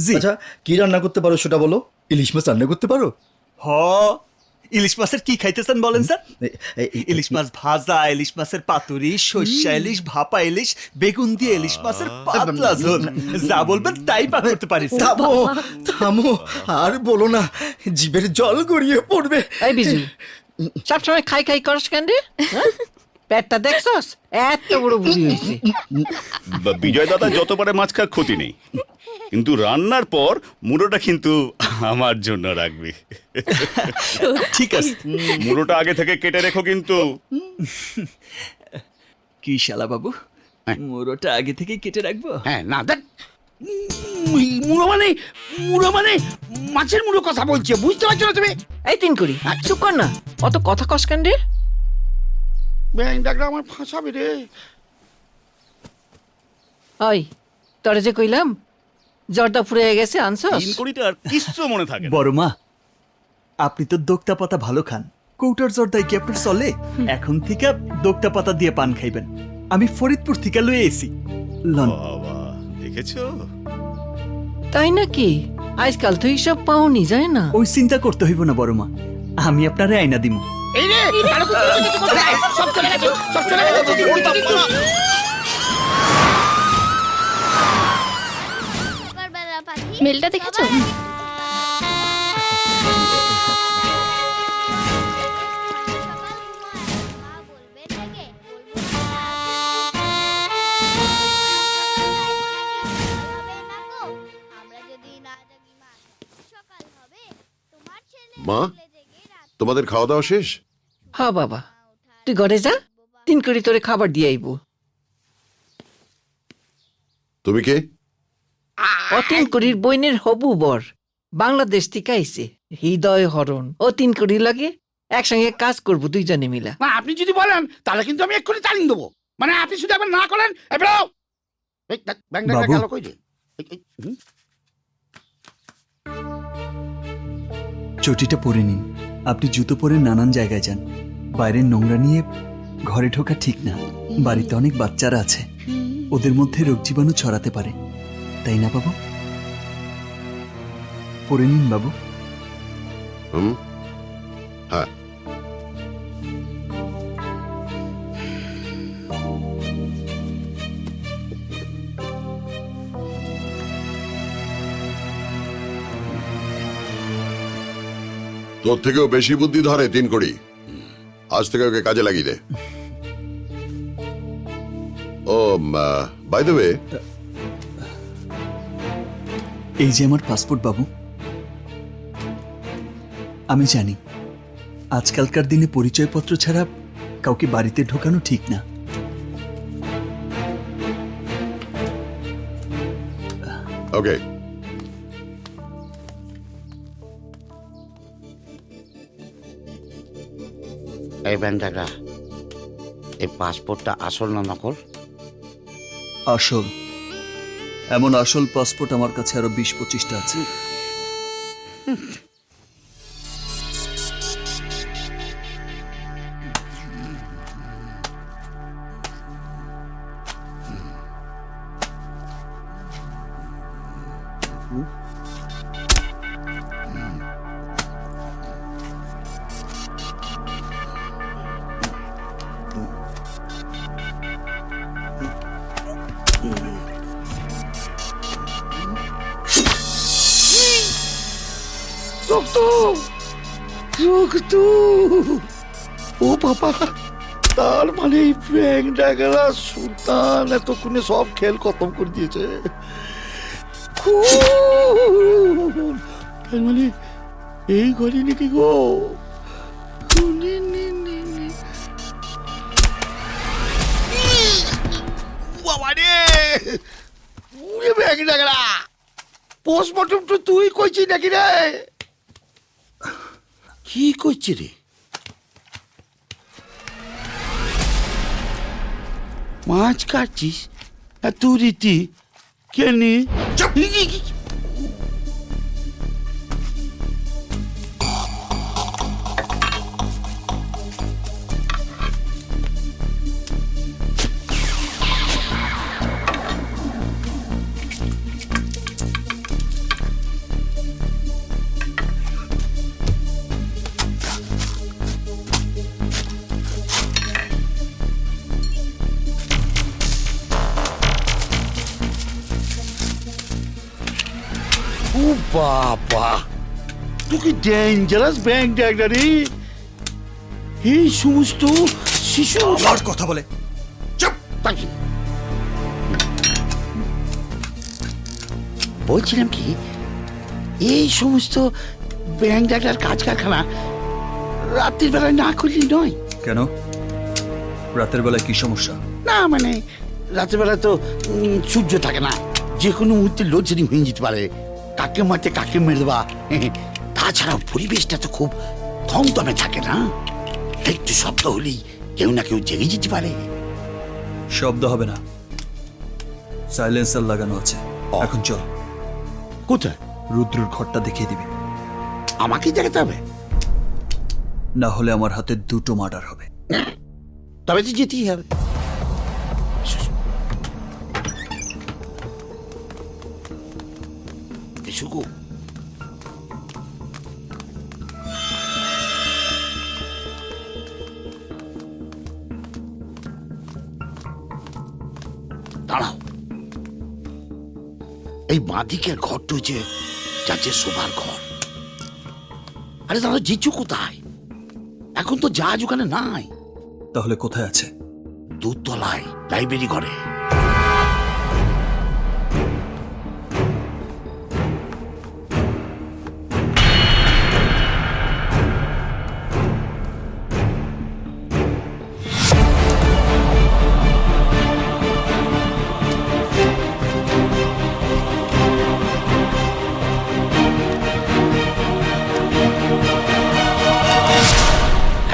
জি আচ্ছা কি রান্না করতে পারো সেটা বলো ইলিশ মাছ রান্না করতে পারো হ ইলিশ মাছের কি খাইতেছেন বলেন স্যার ইলিশ মাছ ভাজা ইলিশ মাছের পাতুরি সর্ষা ইলিশ ভাপা ইলিশ বেগুন দিয়ে ইলিশ মাছের পাতলা ঝোল যা বলবেন তাই পাক করতে পারি থামো থামো আর বলো না জিভের জল গড়িয়ে পড়বে এই বিজু সবসময় খাই খাই করস কেন রে পেটটা দেখছস এত বড় বুঝি হয়েছে বিজয় দাদা যত পারে মাছ খাক ক্ষতি নেই কিন্তু রান্নার পর মুড়োটা কিন্তু আমার জন্য রাখবি ঠিক আছে মুড়োটা আগে থেকে কেটে রেখো কিন্তু কি শালা বাবু মুড়োটা আগে থেকে কেটে রাখবো হ্যাঁ না দেখ মুড়ো মানে মাছের মুড়ো কথা বলছে বুঝতে পারছো না তুমি এই তিন করি চুপ কর না অত কথা কস কেন রে ব্যাং ডাকরা আমার ফাঁসাবে রে ওই তোরে যে কইলাম জর্দা ফুরিয়ে গেছে আনছস তিন কড়িটা আর কিচ্ছু মনে থাকে বড় মা আপনি তো দোক্তা পাতা ভালো খান কৌটার জর্দায় কি আপনার চলে এখন থেকে দোক্তা পাতা দিয়ে পান খাইবেন আমি ফরিদপুর থেকে লয়ে এসি লন বাবা দেখেছো তাই নাকি আজকাল তো এইসব পাওনি যায় না ওই চিন্তা করতে হইব না বড় মা আমি আপনারে আইনা দিমু এই রে সব চলে গেছে মেলটা দেখেছো মা, তোমাদের খাওয়া দাওয়া শেষ? হ্যাঁ বাবা, তুই ঘরে যা, 3 কড়ি তোরে খাবার দিয়ে আইব। তুমি কে? 3 কড়ির বইনের হবু বর, বাংলাদেশ থেকে আইছে, হৃদয় হরণ। 3 কড়ি লাগে একসঙ্গে কাজ করবো দুইজনে মিলা। না, আপনি যদি বলেন তাহলে কিন্তু আমি এক্ষুনি তালিম দেবো। মানে আপনি শুধু একবার না করেন। চটিটা পরে নিন। আপনি জুতো পরে নানান জায়গায় যান, বাইরের নোংরা নিয়ে ঘরে ঢোকা ঠিক না। বাড়িতে অনেক বাচ্চারা আছে, ওদের মধ্যে রোগ জীবাণু ছড়াতে পারে, তাই না বাবু? পরে নিন বাবু। হ্যাঁ। তোর থেকেও বেশি বুদ্ধি ধরে 3 কড়ি। আজ থেকে ওকে কাজে লাগিয়ে দে। ও বাই দ্য ওয়ে, এই যে আমার পাসপোর্ট বাবু। আমি জানি আজকালকার দিনে পরিচয়পত্র ছাড়া কাউকে বাড়িতে ঢোকানো ঠিক না। ওকে। এই ব্যাংকটা, এই পাসপোর্টটা আসল না নকল? আসল। এমন আসল পাসপোর্ট আমার কাছে আরো 20-25টা আছে। ও বাবা, তার মানে এই ব্যাংক ডাকারা সুলতান এতক্ষণে সব খেল খতম করে দিয়েছে। তার মানে এই ঘরে নাকি গো? ব্যাংক ডাকারা পোস্টমর্টম তো তুই কইছিস নাকি রে? কি করছে রে? মাছ কাটছিস আর তুই রীতি কেন? ও বাবা, তুই কি ডেঞ্জারাস ব্যাংক ডাকারি! এই সমস্ত শিশু আমার কথা বলে চুপ থাকি। বলছিলাম কি, এই সমস্ত ব্যাংক ডাকার কাজ কারখানা রাত্রির বেলায় না করলেই নয়। কেন? রাতের বেলায় কি সমস্যা? না মানে রাতের বেলায় তো সূর্য থাকে না, যে কোনো মুহূর্তে লোডশেডিং হয়ে যেতে পারে, কাকে মারতে কাকে মেরে দেবা। তাছাড়া পরিবেশটা তো খুব থমথমে থাকে না, একটু শব্দ হলেই কেউ না কেউ জেগে যেতে পারে। শব্দ হবে না, সাইলেন্সার লাগানো আছে। এখন চল। কোথায়? রুদ্রর ঘরটা দেখিয়ে দিবি। আমাকেই দেখাতে হবে? না হলে আমার হাতে 2টো মার্ডার হবে। তবে তো যেতেই হবে। শুকু, দাঁড়াও, এই বাঁদিকের ঘরটা হচ্ছে যাচ্ছে শোবার ঘর। আরে দাঁড়াও, জিজু কোথায়? এখন তো জাহাজ ওখানে নাই। তাহলে কোথায় আছে? 2 তলায় লাইব্রেরি ঘরে।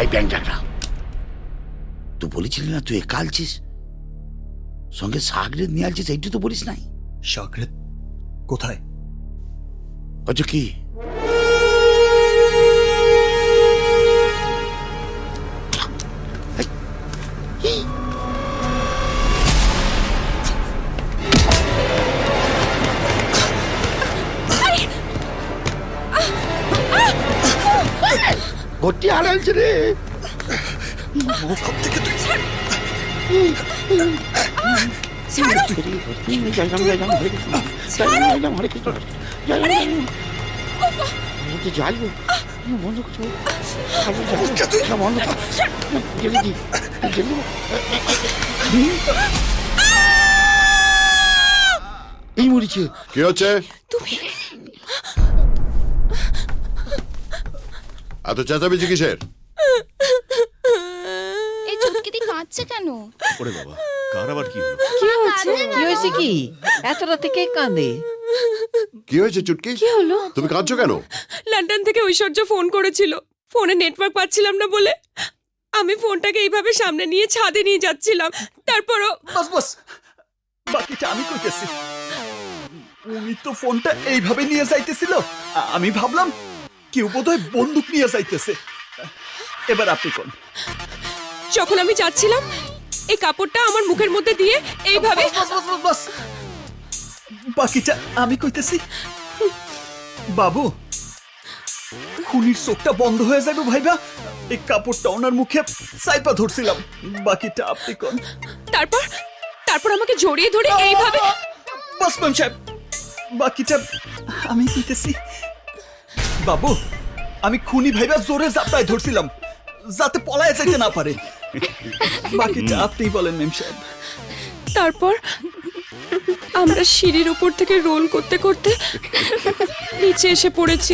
হাই ব্যাং ডাকরা, তুই বলেছিলি না তুই একা আলছিস, সঙ্গে সাগরেদ নিয়ে আলছিস, এইটু তো বলিস নাই। সাগরেদ কোথায়? আচ্ছা কি ঘটি হারাইছে রে। এই মরিছে। কি হচ্ছে? এত চেঁচামেচি কিসের? এই চুটকিটি কাঁদছে কেন? ওরে বাবা, কার আবার কি হলো? কি হয়েছে কি এত রাতে কে কাঁদে? কি হয়েছে চুটকি? কি হলো? তুমি কাঁদছো কেন? লন্ডন থেকে ঐশ্বর্য ফোন করেছিল, ফোনে নেটওয়ার্ক পাচ্ছিলাম না বলে আমি ফোনটাকে এইভাবে সামনে নিয়ে ছাদে নিয়ে যাচ্ছিলাম, তারপরও বস বস, বাকিটা আমি কইতেছি। উনি তো ফোনটা এইভাবে নিয়ে যাইতেছিল, আমি ভাবলাম কেউ বোধহয় বন্দুক নিয়ে যাইতেছে। এবার আপনি কোন? যখন আমি যাচ্ছিলাম এই কাপড়টা আমার মুখের মধ্যে দিয়ে এইভাবে। বস, বাকিটা আমি কইতেছি। বাবু, খুনির চোখটা বন্ধ হয়ে যাবে ভাইবা, এই কাপড়টা ওনার মুখে সাইপা ধরছিলাম। বাকিটা আপনি কোন? তারপর আমাকে জড়িয়ে ধরে এইভাবে। বস ম্যাম সাহেব, বাকিটা আমি কইতেছি। বাবু, আমি খুনি ভাইবা জোরে জাপটায় ধরছিলাম যাতে পলায় যাইতে না পারে। বাকিটা আপনি বলেন ম্যাম সাহেব। তারপর আমরা সিঁড়ির উপর থেকে রোল করতে করতে নিচে এসে পড়েছি।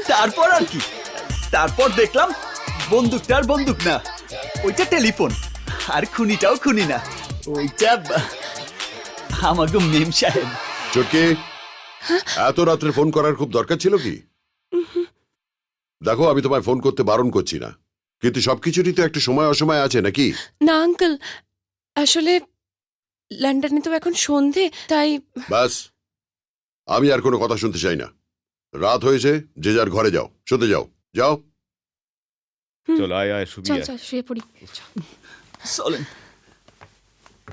তারপর আর কি? তারপর দেখলাম বন্দুকটা আর বন্দুক না, ওইটা টেলিফোন, আর খুনিটাও খুনি না, ওইটা আমাকে মেম সাহেব। চটকে, এত রাত্রে ফোন করার খুব দরকার ছিল কি? দেখো, আমি তোমায় ফোন করতে বারণ করছি না, কিন্তু সবকিছুরই তো একটা সময় অসময় আছে নাকি? না আঙ্কেল, আসলে লন্ডনে তো এখন সন্ধে, তাই। বাস, আমি আর কোনো কথা শুনতে চাই না। রাত হয়েছে, যে যার ঘরে যাও, শুতে যাও। যাও। চল আয় আয়, চল চল শুয়ে পড়ি। চলেন।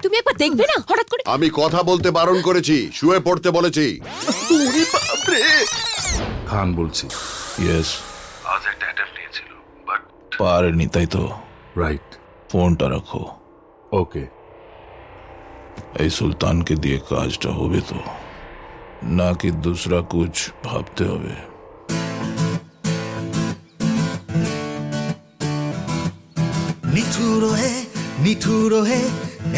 তুমি একবার দেখবে না, হঠাৎ করে। আমি কথা বলতে বারণ করেছি, শুয়ে পড়তে বলেছি। খান বলছি। ইয়েস, আজ একটা অ্যাটেম্প নিয়েছিল, বাট পারেনি, তাই তো? রাইট। ফোনটা রাখো। ওকে। এই সুলতানকে দিয়ে কাজটা হবে তো, নাকি दूसरा कुछ ভাবতে হবে? নিঠুর হে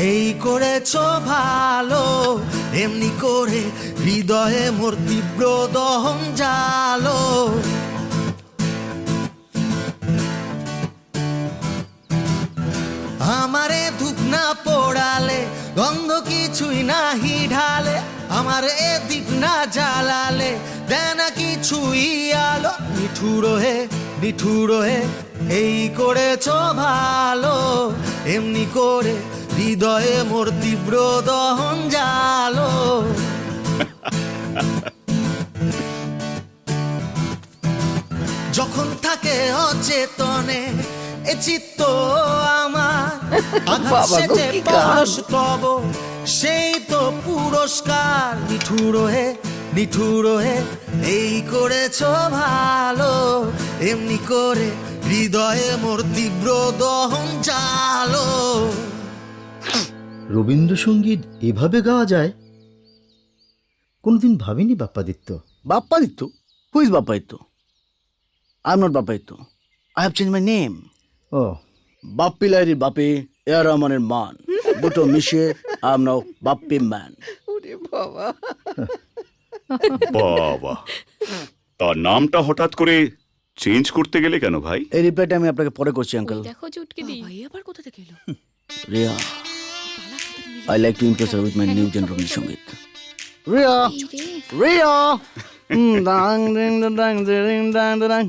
এই করেছ ভালো, এমনি করে হৃদয়ে মোর তীব্র দহন জালো। আমারে ধূপ না পোড়ালে, গন্ধ কিছুই নাহি ঢালে, আমার এ দীপ না জ্বালালে দেয় না কিছুই আলো। নিঠুর হে এই করেছ ভালো, এমনি করে হৃদয়ে মোর তীব্র দহন জালো। যখন থাকে অচেতনে এ চিত্ত আমার, আঘাত সেটে পরশ তব সেই তো পুরস্কার। নিঠুর হে এই করেছ ভালো, এমনি করে হৃদয়ে মোর তীব্র দহন জালো। রবীন্দ্রসঙ্গীত এভাবে গাওয়া যায়? কোনদিন ভাবিনি Bappaditya. Bappaditya? Who is Bappaditya? I am not Bappaditya, I have change my name. ও, বাপ্পি লাইরির বাপে, এ আর রহমানের মান, দুটো মিশিয়ে I am now Bappi man. ওরে বাবা, বাবা, তার নামটা হঠাৎ করে চেঞ্জ করতে গেলে কেন ভাই? এই রিপ্লাইটা আমি আপনাকে পরে করছি আঙ্কেল। দেখো চুটকি দি, ভাই আবার কোথা থেকে এলো? Riya, I like to impress her with my new genre সঙ্গীত। Riya, Riya, dang ding dang ding dang dang.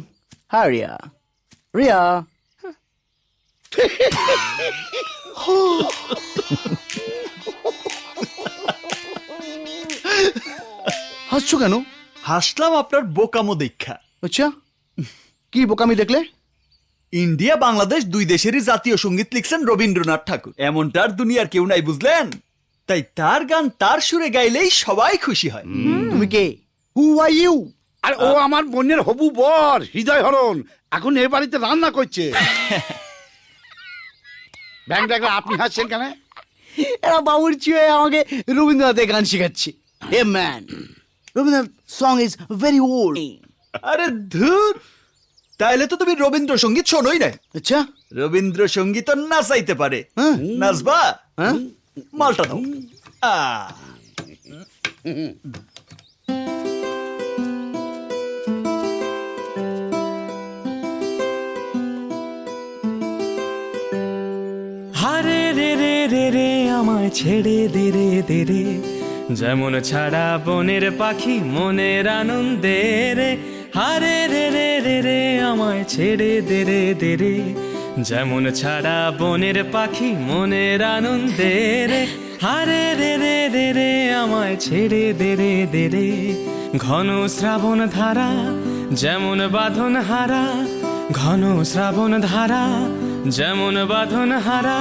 হ্যাঁ রিয়া রিয়া হাসছো কেন? হাসলাম আপনার বোকামো দীক্ষা। আচ্ছা, কি বোকামি দেখলে? ইন্ডিয়া বাংলাদেশ দুই দেশেরই জাতীয় সঙ্গীত লিখছেন রবীন্দ্রনাথ ঠাকুর। এমনটার দুনিয়ার কেউ নাই, বুঝলেন? তাই তার গান তার সুরে গাইলেই সবাই খুশি হয়। তুমি কে? হু আর ইউ? আর ও আমার বোনের হবু বর হৃদয় হরণ, এখন এ বাড়িতে রান্না করছে। ব্যাংক ডাকলে আপনি হাসছেন কেন? এরা বাবুর্চি হয়ে আমাকে রবীন্দ্রনাথের গান শেখাচ্ছে। A man, Rabindranath song is very old. আরে ধুর, তাইলে তো তুমি রবীন্দ্রসঙ্গীত শোনোই না। আচ্ছা, রবীন্দ্রসঙ্গীত নাচাইতে পারে। নাচবা? মালটা দাও। হারে রে রে রে রে আমায় ছেড়ে দে রে দে রে, যেমন ছাড়া বনের পাখি মনের আনন্দে রে। হারে রে রে রে রে আমায় ছেড়ে দে রে দে রে, যেমন ছাড়া বনের পাখি মনের আনন্দে রে। হারে রে রে রে রে আমায় ছেড়ে দে রে দে রে, ঘন শ্রাবণ ধারা যেমন বাঁধন হারা, ঘন শ্রাবণ ধারা যেমন বাঁধন হারা।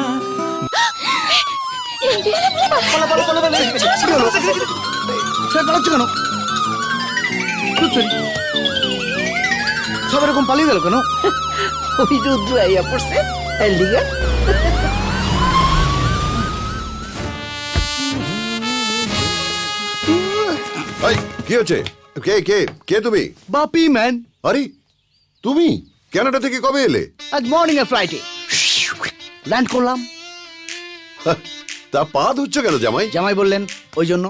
সব এরকম পালিয়ে গেল কেন? ওই রুদ্র আইয়া পড়ছে এর লিগে। কি হচ্ছে? কে কে কে তুমি? বাপি ম্যান। আরে তুমি কানাডা থেকে কবে এলে? আজ মর্নিং এর ফ্লাইটে ল্যান্ড করলাম। তা পা ধুচ্ছ কেন জামাই? জামাই বললেন ওই জন্য।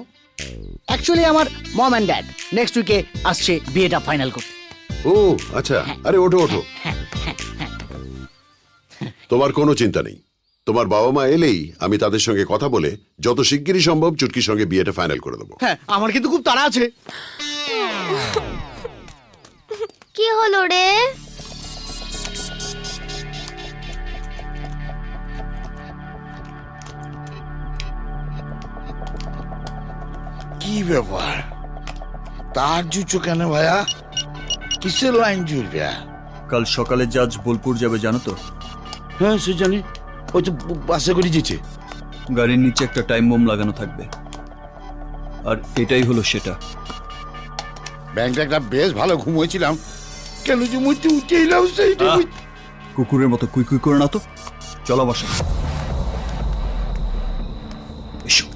অ্যাকচুয়ালি আমার মম অ্যান্ড ড্যাড নেক্সট উইকে আসছে বিয়েটা ফাইনাল করতে। ও আচ্ছা, আরে ওঠো ওঠো, তোমার কোনো চিন্তা নেই। তোমার বাবা মা এলেই আমি তাদের সঙ্গে কথা বলে যত শিগগিরই সম্ভব চুটকির সঙ্গে বিয়েটা ফাইনাল করে দেবো। হ্যাঁ, আমার কিন্তু খুব তাড়া আছে। কি হলো রে? কি ব্যাপার, তার জুচো কেন ভাইয়া? কিসের লাইন জুড়বে? কাল সকালে জাজ বোলপুর যাবে জানো তো? হ্যাঁ সে জানি, ওই তো বাসে করে যেছে। গাড়ির নিচে একটা টাইম বোম লাগানো থাকবে, আর এটাই হলো সেটা। ব্যাংকটা একটা বেশ ভালো ঘুম হয়েছিলাম, কেন যে মুইতে উঠে এলাম সেইটা। কুকুরের মতো কুই কুই করে না তো, চলো বাসা। এসো,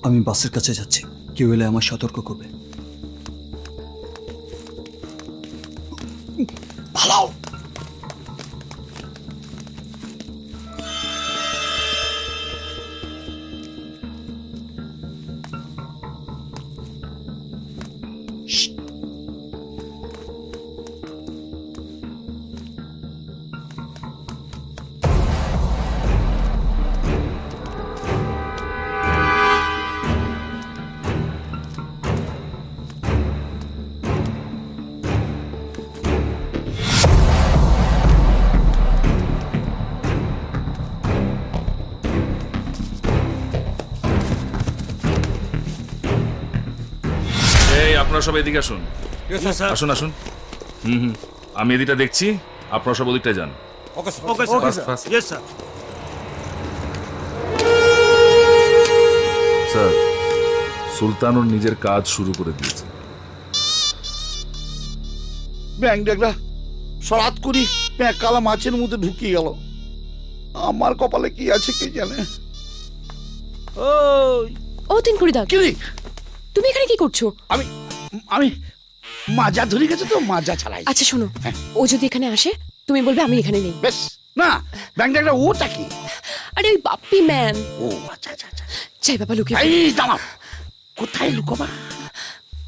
আমি বাসের কাছে যাচ্ছি, কেউ এলে আমার সতর্ক করবে। পালাও। আপনারা সবাই এদিকে আসুন। আসুন আসুন। আমি এদিকটা দেখছি, আপনারা সব ওদিকটা যান। স্যার, সুলতানুর নিজের কাজ শুরু করে দিয়েছে। ব্যাংক ডাকলা সরাত করি কালা মাছের মধ্যে ঢুকিয়ে গেল। আমার কপালে কি আছে কে জানে। ও তিন কুড়ি দাও। কি তুমি এখানে কি করছো? আমি আমি মাজা ধরে গেছে তো, মাজা ছাড়াই। আচ্ছা শোনো, ও যদি এখানে আসে তুমি বলবে আমি এখানে নেই। বেশ না, ব্যাংক ডাকলা ওটা কি? আরে ওই বাপ্পি ম্যান। ও আচ্ছা আচ্ছা আচ্ছা, চাই বাবা লুকিয়ে। এই দাঁড়াও, কোথায় লুকাবা?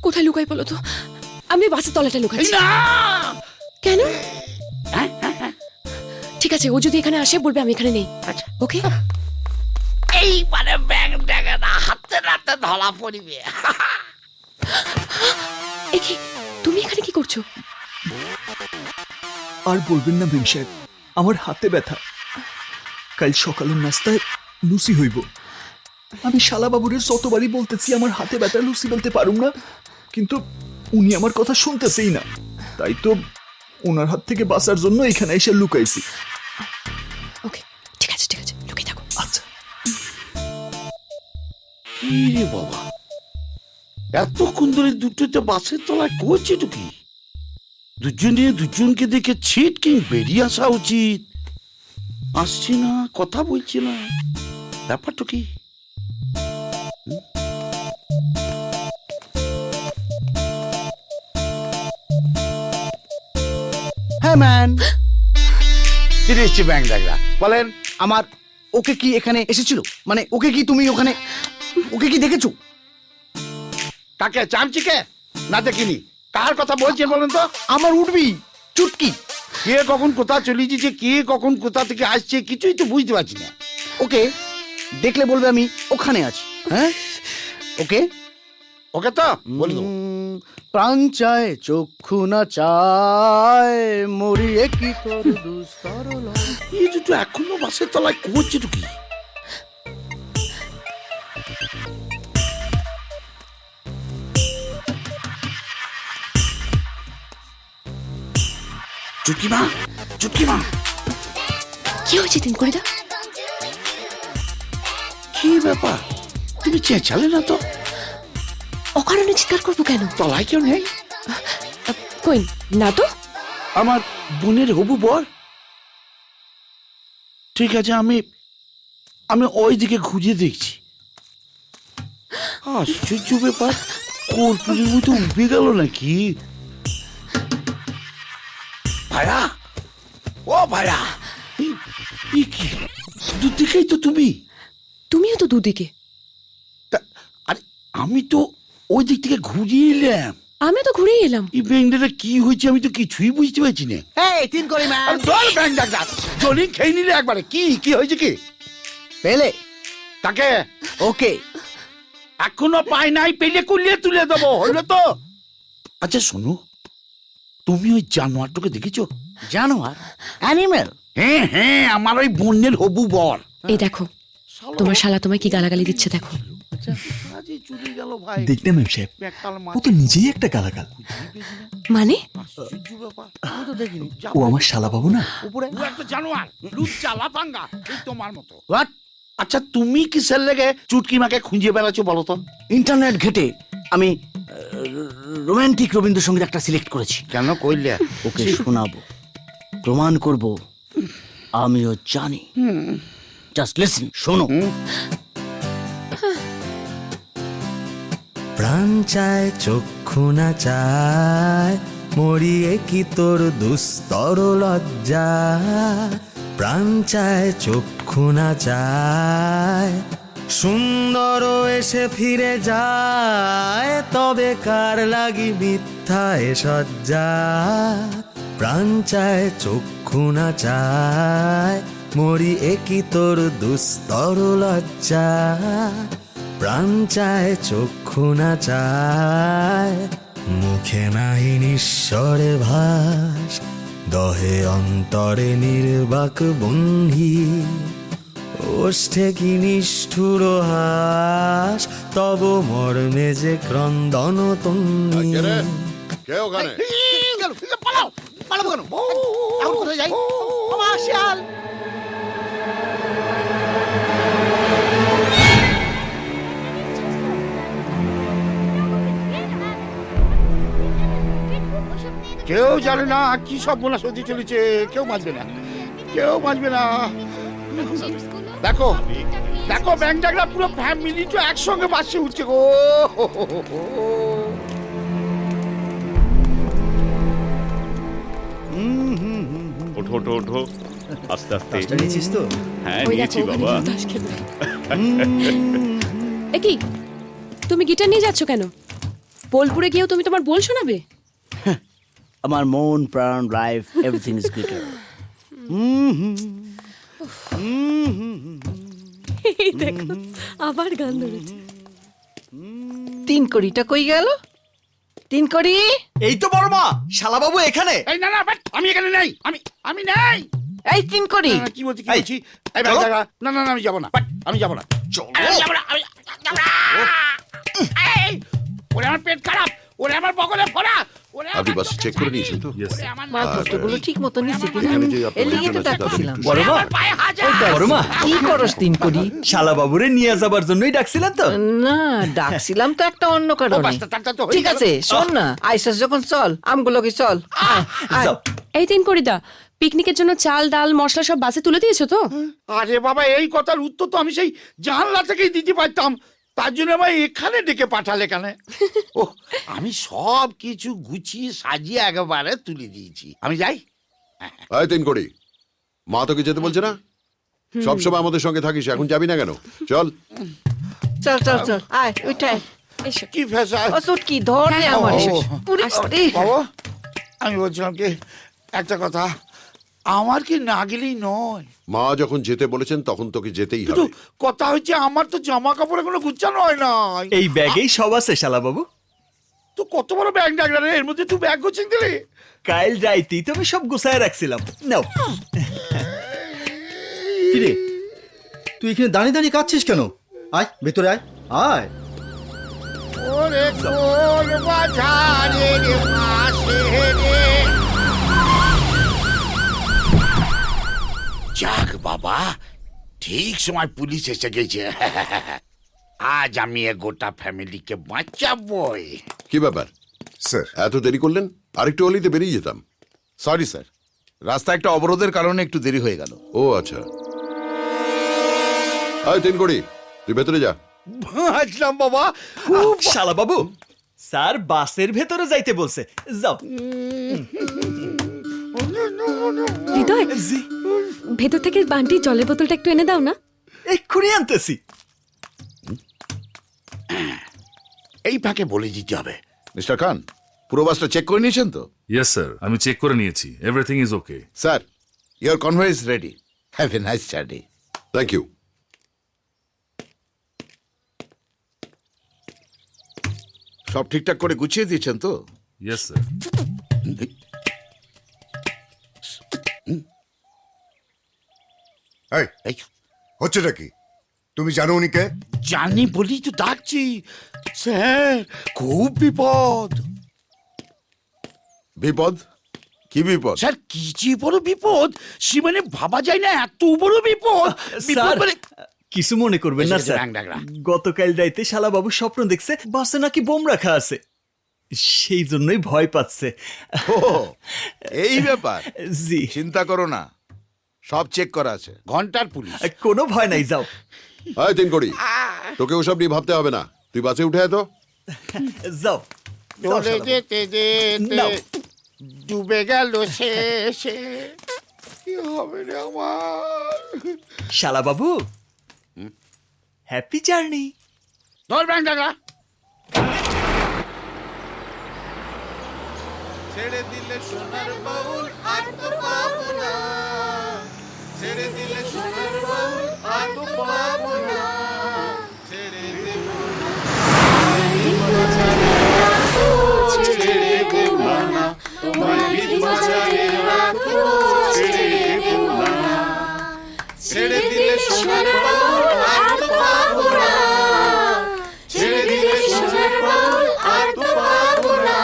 কোথায় লুকাই বলো তো? আমি বাসের তলাটা লুকাচ্ছি। না কেন? ঠিক আছে, ও যদি এখানে আসে বলবে আমি এখানে নেই। আচ্ছা ওকে। এইবারে ব্যাংক ডাকা না হাতে নাতে ধরা পড়িবে। একি তুমি এখানে কি করছো? আর বলবেন না মেম সাহেব, আমার হাতে ব্যথা। কাল সকালের নাস্তায় লুচি হইব। আমি শালাবাবুরের যতবারই বলতেছি আমার হাতে ব্যথা, লুচি বলতে পারুম না, কিন্তু উনি আমার কথা শুনতেছেই না। তাই তো ওনার হাত থেকে বাঁচার জন্য এখানে এসে লুকাইছি। ওকে ঠিক আছে লুকিয়ে থাকো। আচ্ছা। কি রে বাবা, এতক্ষণ ধরে দুটোতে বাসের তলায় করছে তো কি? দুজনে দুজনকে দেখে ছিটকিং বেরিয়ে আসা উচিত। আসছি না, কথা বলছি না, ব্যাপারটা কি? হ্যাঁ ম্যান, তিনি এসছি ব্যাংক ডাকরা, বলেন। আমার ওকে কি এখানে এসেছিল? মানে ওকে কি তুমি ওখানে, ওকে কি দেখেছো? কাকে, চামচিকে? না দেখিনি। কার কথা বলছেন বলেন তো? আমার উঠবি চুটকি। কে কখন কোথা চলে গেছে, কে কখন কোথা থেকে আসছে, কিছুই তো বুঝতে পারছি না। ওকে দেখলে বলবে আমি ওখানে আছি। হ্যাঁ ওকে ওকে তো বলবো। প্রাণ চায় চক্ষু না চায়, মরিয়ে কি তোর দুস্তর লয়। এই দুটো এখনো বাসের তলায় করছে তো কি? চুটকি মা, চুটকি মা, কি হয়েছে তিনকুড়িদা? কি ব্যাপার? তুমি চেঁচালে না তো? অকারণে চিৎকার করবো কেন? তলায় কেউ নেই? কই না তো। আমার বোনের হবু বর। ঠিক আছে, আমি ওই দিকে ঘুরিয়ে দেখছি। আশ্চর্য ব্যাপার, কর্পূরের মতো উঠে গেল নাকি? ভাইয়া, ও ভাইয়া, কি দুদিকেই তো তুমি? তুমিও তো দুদিকে। আরে আমি তো ওই দিক থেকে ঘুরিয়ে এলাম। আমি তো ঘুরেই এলাম। এই ব্যাংকটা কি হয়েছে আমি তো কিছুই বুঝতে পারছি না। এই তিন করে ম্যান, ব্যাংক ডাক্তার জলি খেয়ে নিলে একবারে। কি হয়েছে কি? পেলে তাকে? ওকে এখনো পাই নাই, পেলে কুলিয়ে তুলে দেবো, হলো তো? আচ্ছা শোনো, তুমি ওই জানোয়ারটাকে দেখেছো? জানোয়ার? অ্যানিমেল? হ্যাঁ, আমার ওই বোনের হবু বর। এই দেখো তোমার শালা তোমায় কি গালাগালি দিচ্ছে দেখো। দেখলে মেম সাহেব, ও তো নিজেই একটা গালাগাল। মানে ও আমার শালাবাবু না? একটা জানোয়ার, লুচ্চা লাফাঙ্গা, এই তোমার মতো। আচ্ছা তুমি কিসের লেগে চুটকি মাকে খুঁজে বেড়াচ্ছো বলো তো? ইন্টারনেট ঘেটে আমি রোমান্টিক রবীন্দ্রসঙ্গীত একটা সিলেক্ট করেছি। কেন কইলে? ওকে শোনাবো, প্রমাণ করব আমিও জানি। জাস্ট লিসেন, শোনো। প্রাণ চায় চক্ষু না চায়, মরিয়ে কি তোর দুস্তর লজ্জা। প্রাণ চায় চক্ষু না চায়, সুন্দর এসে ফিরে যায়, তবে কার লাগি মিথ্যা এ সজ্জা। প্রাণ চায় চক্ষু না চায়, মরি একই তোর দুস্তর লজ্জা। প্রাণ চায় চক্ষু না চায়, মুখে নাহি নিঃস্বরে ভাস, দহে অন্তরে নির্বাক বন্ধি। ওষ্ঠে কি নিষ্ঠুর হাস, তব মর্মে যে ক্রন্দন তন্নি। কে ওখানে? পালাবো কেন? এখন কোথায় যাই? আমার শিয়াল। কেউ জানে না কি সব বোনাস হতে চলেছে। কেউ বাঁচবে না, কেউ বাঁচবে না। দেখো দেখো, ব্যাংক ডাকরা পুরো ফ্যামিলি তো একসঙ্গে বাসে উঠছে গো। ওঠো ওঠো ওঠো, আস্তে আস্তে। নিয়েছিস তো? হ্যাঁ নিয়েছি বাবা। একি তুমি গিটার নিয়ে যাচ্ছ কেন? বোলপুরে গিয়েও তুমি তোমার বোল শোনাবে? আমার মন প্রাণ লাইফ এভরিথিং ইজ গিটার। দেখো আবার গান ধরেছে। তিন কোড়িটা কই গেল? তিন করি এই তো বড় মা শালাবাবু এখানে। এই না না বাট, আমি এখানে নেই, আমি নেই। এই তিন করি না, না, কি বলছি এই ভাই, দাঁড়া। না না না, আমি যাবো না বাট, আমি যাবো না। আমি যাবো না, আমি যাবো না। এই, ওরে আমার পেট খারাপ, ওরে আমার বগলে ফোড়া, ওরে আপনি বাস চেক করে নিয়েছেন তো? মালপত্রগুলো ঠিক মতো নিচ্ছে কিনা আমি যে আপনার এর লিগে তো লোকজন আছে তাদের ডাকছিলাম একটু- বড় মা বড় মা কি করস তিন করি শালাবাবুরে নিয়ে যাবার জন্যই ডাকছিলেন তো? না ডাকছিলাম তো একটা অন্য কারণে বাসটা টাটা তো হয়ে ঠিক গেল। আছে শোন না আইসস যখন চল আমগুলোকে চল আয়, আয়। যাও। এই তিন করিদা, পিকনিকের জন্য চাল ডাল মশলা সব বাসে তুলে দিয়েছো তো? আরে বাবা, এই কথার উত্তর তো আমি সেই জানলা থেকেই দিতে পারতাম, তার জন্য ভাই এখানে ডেকে পাঠালে কেন? ও, আমি সব কিছু গুছিয়ে সাজিয়ে একেবারে তুলে দিয়েছি। আমি যাই। এই তিন করি, মা তোকে যেতে বলছে না? সবসময় আমাদের সঙ্গে থাকিস, এখন যাবি না কেন? চল। চল চল চল আয় উঠায় এসো। কি ফেসা? ও কি ধর রে আমার পুরি রে। বাবা, আমি বলছিলাম কি একটা কথা, আমার কি না গেলেই নয়, মা যখন যেতে বলেছেন তখন তোকে যেতেই কিন্তু হবে। কথা হচ্ছে আমার তো জামা কাপড় এখনো গুছানো হয় না। এই ব্যাগেই সব আছে শালাবাবু। তো কত বড় ব্যাগ ডাকলা রে, এর মধ্যে তুই ব্যাগ গুছিয়ে দিলি? কাল রাইতেই তো আমি সব গুছায় রাখছিলাম। নাও। কিরে, তুই এখানে দাঁড়িয়ে দাঁড়িয়ে কাঁদছিস কেন? আয় ভেতরে আয়, আয়। ওরে কোন বাজারে রে মাসে রে। যাক বাবা, ঠিক সময় পুলিশ এসে গেছে। আজ আমি এ গোটা ফ্যামিলিকে বাঁচাবই। কি ব্যাপার স্যার? এত দেরি করলেন? আরেকটু অলিতে বেরিয়ে যেতাম। সরি স্যার, রাস্তা একটা অবরোধের কারণে একটু দেরি হয়ে গেল। ও আচ্ছা। আয় তিন করি, তুই ভেতরে যা। বাঁচলাম বাবা। শালাবাবু স্যার বাসের ভেতরে যাইতে বলছে, যাও। হৃদয়, ভেতর থেকে বান্টি জলের বোতলটা একটু এনে দাও না। এক্ষুনি আনতেছি। এই ফাঁকে বলে দিতে হবে। মিস্টার খান, পুরো বাসটা চেক করে নিয়েছেন তো? ইয়েস স্যার, আমি চেক করে নিয়েছি, everything is okay. Sir, your convoy is ready. Have a nice journey. Thank you. সব ঠিকঠাক করে গুছিয়ে দিয়েছেন তো? Yes sir. এই, হচ্ছেটা কি? তুমি জানো উনি কে? জানি বলি তো ডাকছি। স্যার, খুব বিপদ। বিপদ? কি বিপদ? স্যার, কি যে বড় বিপদ, সে মানে ভাবা যায় না, এত বড় বিপদ। বিপদ স্যার মানে কিছু মনে করবেন না এসে স্যার, রাং ডাকরা। গতকাল রাইতে শালাবাবু স্বপ্ন দেখছে বাসে নাকি বোম রাখা আছে, সেই জন্যই ভয় পাচ্ছে। ও, এই ব্যাপার। জি। চিন্তা করো না, সব চেক করা আছে। ঘন্টার পুলিশ। কোনো ভয় নাই, যাও। আয় তিন করি, তোকে ওসব নিয়ে ভাবতে হবে না, তুই বাসে উঠে আয় তো। যাও। চলে যেতে যেতে নাও। ডুবে গেল শেষে। কি হবে রে আমার? শালাবাবু হ্যাপি জার্নি। ধর ব্যাং ডাকলা। ছেড়ে দিলে সোনার বাউল আর তো পাবো না, ছেড়ে দিলে সোনার বাউল আর তো পাবো না, ছেড়ে দেব ছেড়ে দেব না, তোমার বিধবাচারে রাখো, ছেড়ে দেব না, ছেড়ে দিলে সোনার বাউল আর তো পাবো না, ছেড়ে দিলে সোনার বাউল আর তো পাবো না,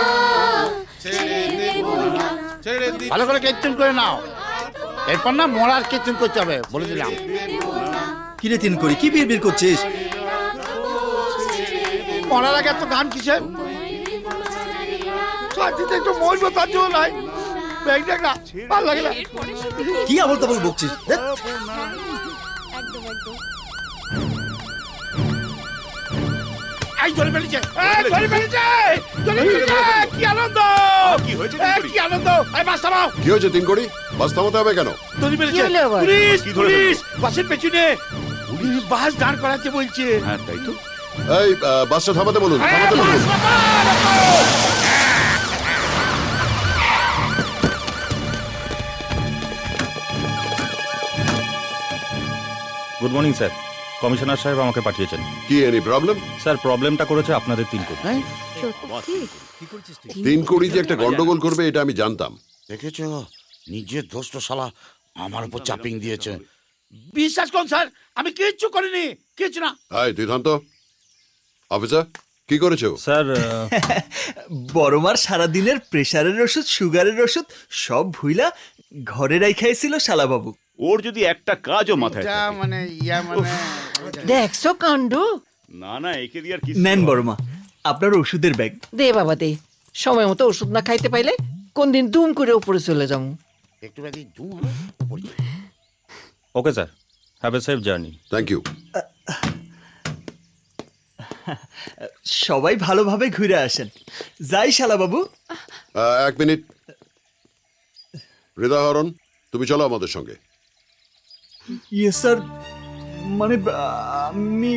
ছেড়ে দেব না, ছেড়ে দিলে ভালো করে কীর্তন করে নাও, এরপর না মরার কীর্তন করতে হবে, বলে দিলাম। কিরে তিন করি, কি বিড় করছিস? মরার আগে এত গান কিসের? শান্তিতে একটু মরবো, তার জন্য নাই। ব্যাগ ডাকলা, ভালো লাগে না। কি আবল তাবল বকছিস? ধ্যাৎ। এই জলে ফেলেছে, জলে ফেলেছে, জলে ফেলেছে। কি আনন্দ, কি হয়েছে? কি আনন্দ। এই বাস থামাও। কি হয়েছে তিন করি? বাস থামাতে হবে কেন? জলে ফেলেছে। পুলিশ, পুলিশ, বাসের পেছনে পুলিশ বাস দাঁড় করাতে বলছে। হ্যাঁ তাই তো। এই বাসটা থামাতে বলুন, থামাতে বলুন। Good morning sir. কমিশনার সাহেব আমাকে পাঠিয়েছেন। কি এনি প্রবলেম? স্যার প্রবলেমটা করেছে আপনাদের 3 কোটি। 3 কোটি যে একটা গন্ডগোল করবে এটা আমি জানতাম। দেখেছো, নিজের দোষটা শালা আমার উপর চাপিং দিয়েছে। বিশ্বাস করুন স্যার, আমি কিচ্ছু করিনি, কিচ্ছু না। হাই তুই থাম তো। অফিসার কি করেছো? স্যার বড়মার সারাদিনের প্রেসারের ওষুধ, সুগারের ওষুধ সব ভুইলা ঘরে রাইখাইছিল শালাবাবু। ওর যদি একটা কাজও মাথায় থাকে। মানে দেখছো কাণ্ড। না না, একে দিয়ে আর কি। নেন বড়মা, আপনার ওষুধের ব্যাগ। দে বাবা দে, সময় মতো ওষুধ না খাইতে পাইলে কোন দিন দুম করে উপরে চলে যাবো। একটু বাদি okay sir, have a safe journey. Thank you. সবাই ভালোভাবে ঘুরে আসেন। যাই শালাবাবু। 1 মিনিট। হৃদয়হরণ, তুমি চলো আমাদের সঙ্গে। ইয়ে স্যার, মানে আমি।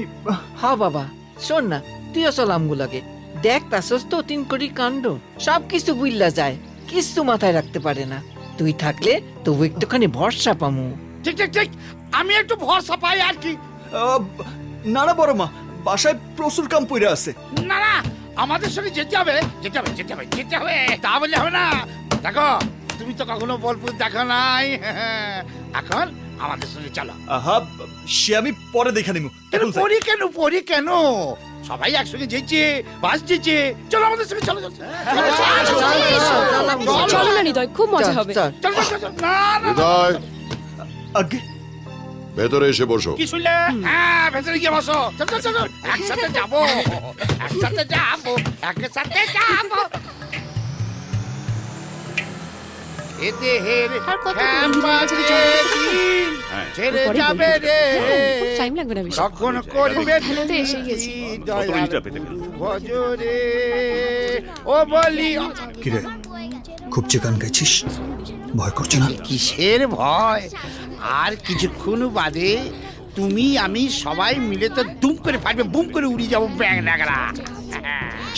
হ্যাঁ বাবা, শোন না, তুইও চল আমগুলাকে দেখ। তাসস তো 3 কোটি কাণ্ড, সব কিছু বুইল্লা যায়, কিছু মাথায় রাখতে পারে না। তুই থাকলে তবু একটুখানি ভরসা পামু। ঠিক ঠিক ঠিক, আমি একটু ভরসা পাই আর কি। না না বড়মা, বাসায় প্রচুর কাম পড়ে আছে। না না, আমাদের সঙ্গে যেতে হবে, যেতে হবে, যেতে হবে, যেতে হবে, তা বললে হবে না। দেখো, তুমি তো কখনো বোলপুর দেখো নাই, এখন আমাদের সঙ্গে চলো। আহা, সে আমি পরে দেখে নিব। পরি কেন, পরি কেন, সবাই একসঙ্গে যেছে, বাস যেছে, চলো আমাদের সঙ্গে, চলো চলো চলো না হৃদয়, খুব মজা হবে। চলো চলো। না না, হৃদয় আগে ভেতরে এসে বসো। কি শুনলে? হ্যাঁ, ভেতরে গিয়ে বসো। চলো চলো চলো, একসাথে যাবো, একসাথে যাবো, একসাথে যাবো। এ দেহের ছেড়ে যাবে রে, টাইম লাগবে না বেশি। তখন করবে তো এসে গেছি। ভজরে ও বলি। কিরে, খুব যে গান গাইছিস, ভয় করছে না? কিসের ভয়? আর কিছুক্ষণ বাদে তুমি আমি সবাই মিলে তো দুম করে ফাটবে, বুম করে উড়ে যাবো ব্যাং নাগরা।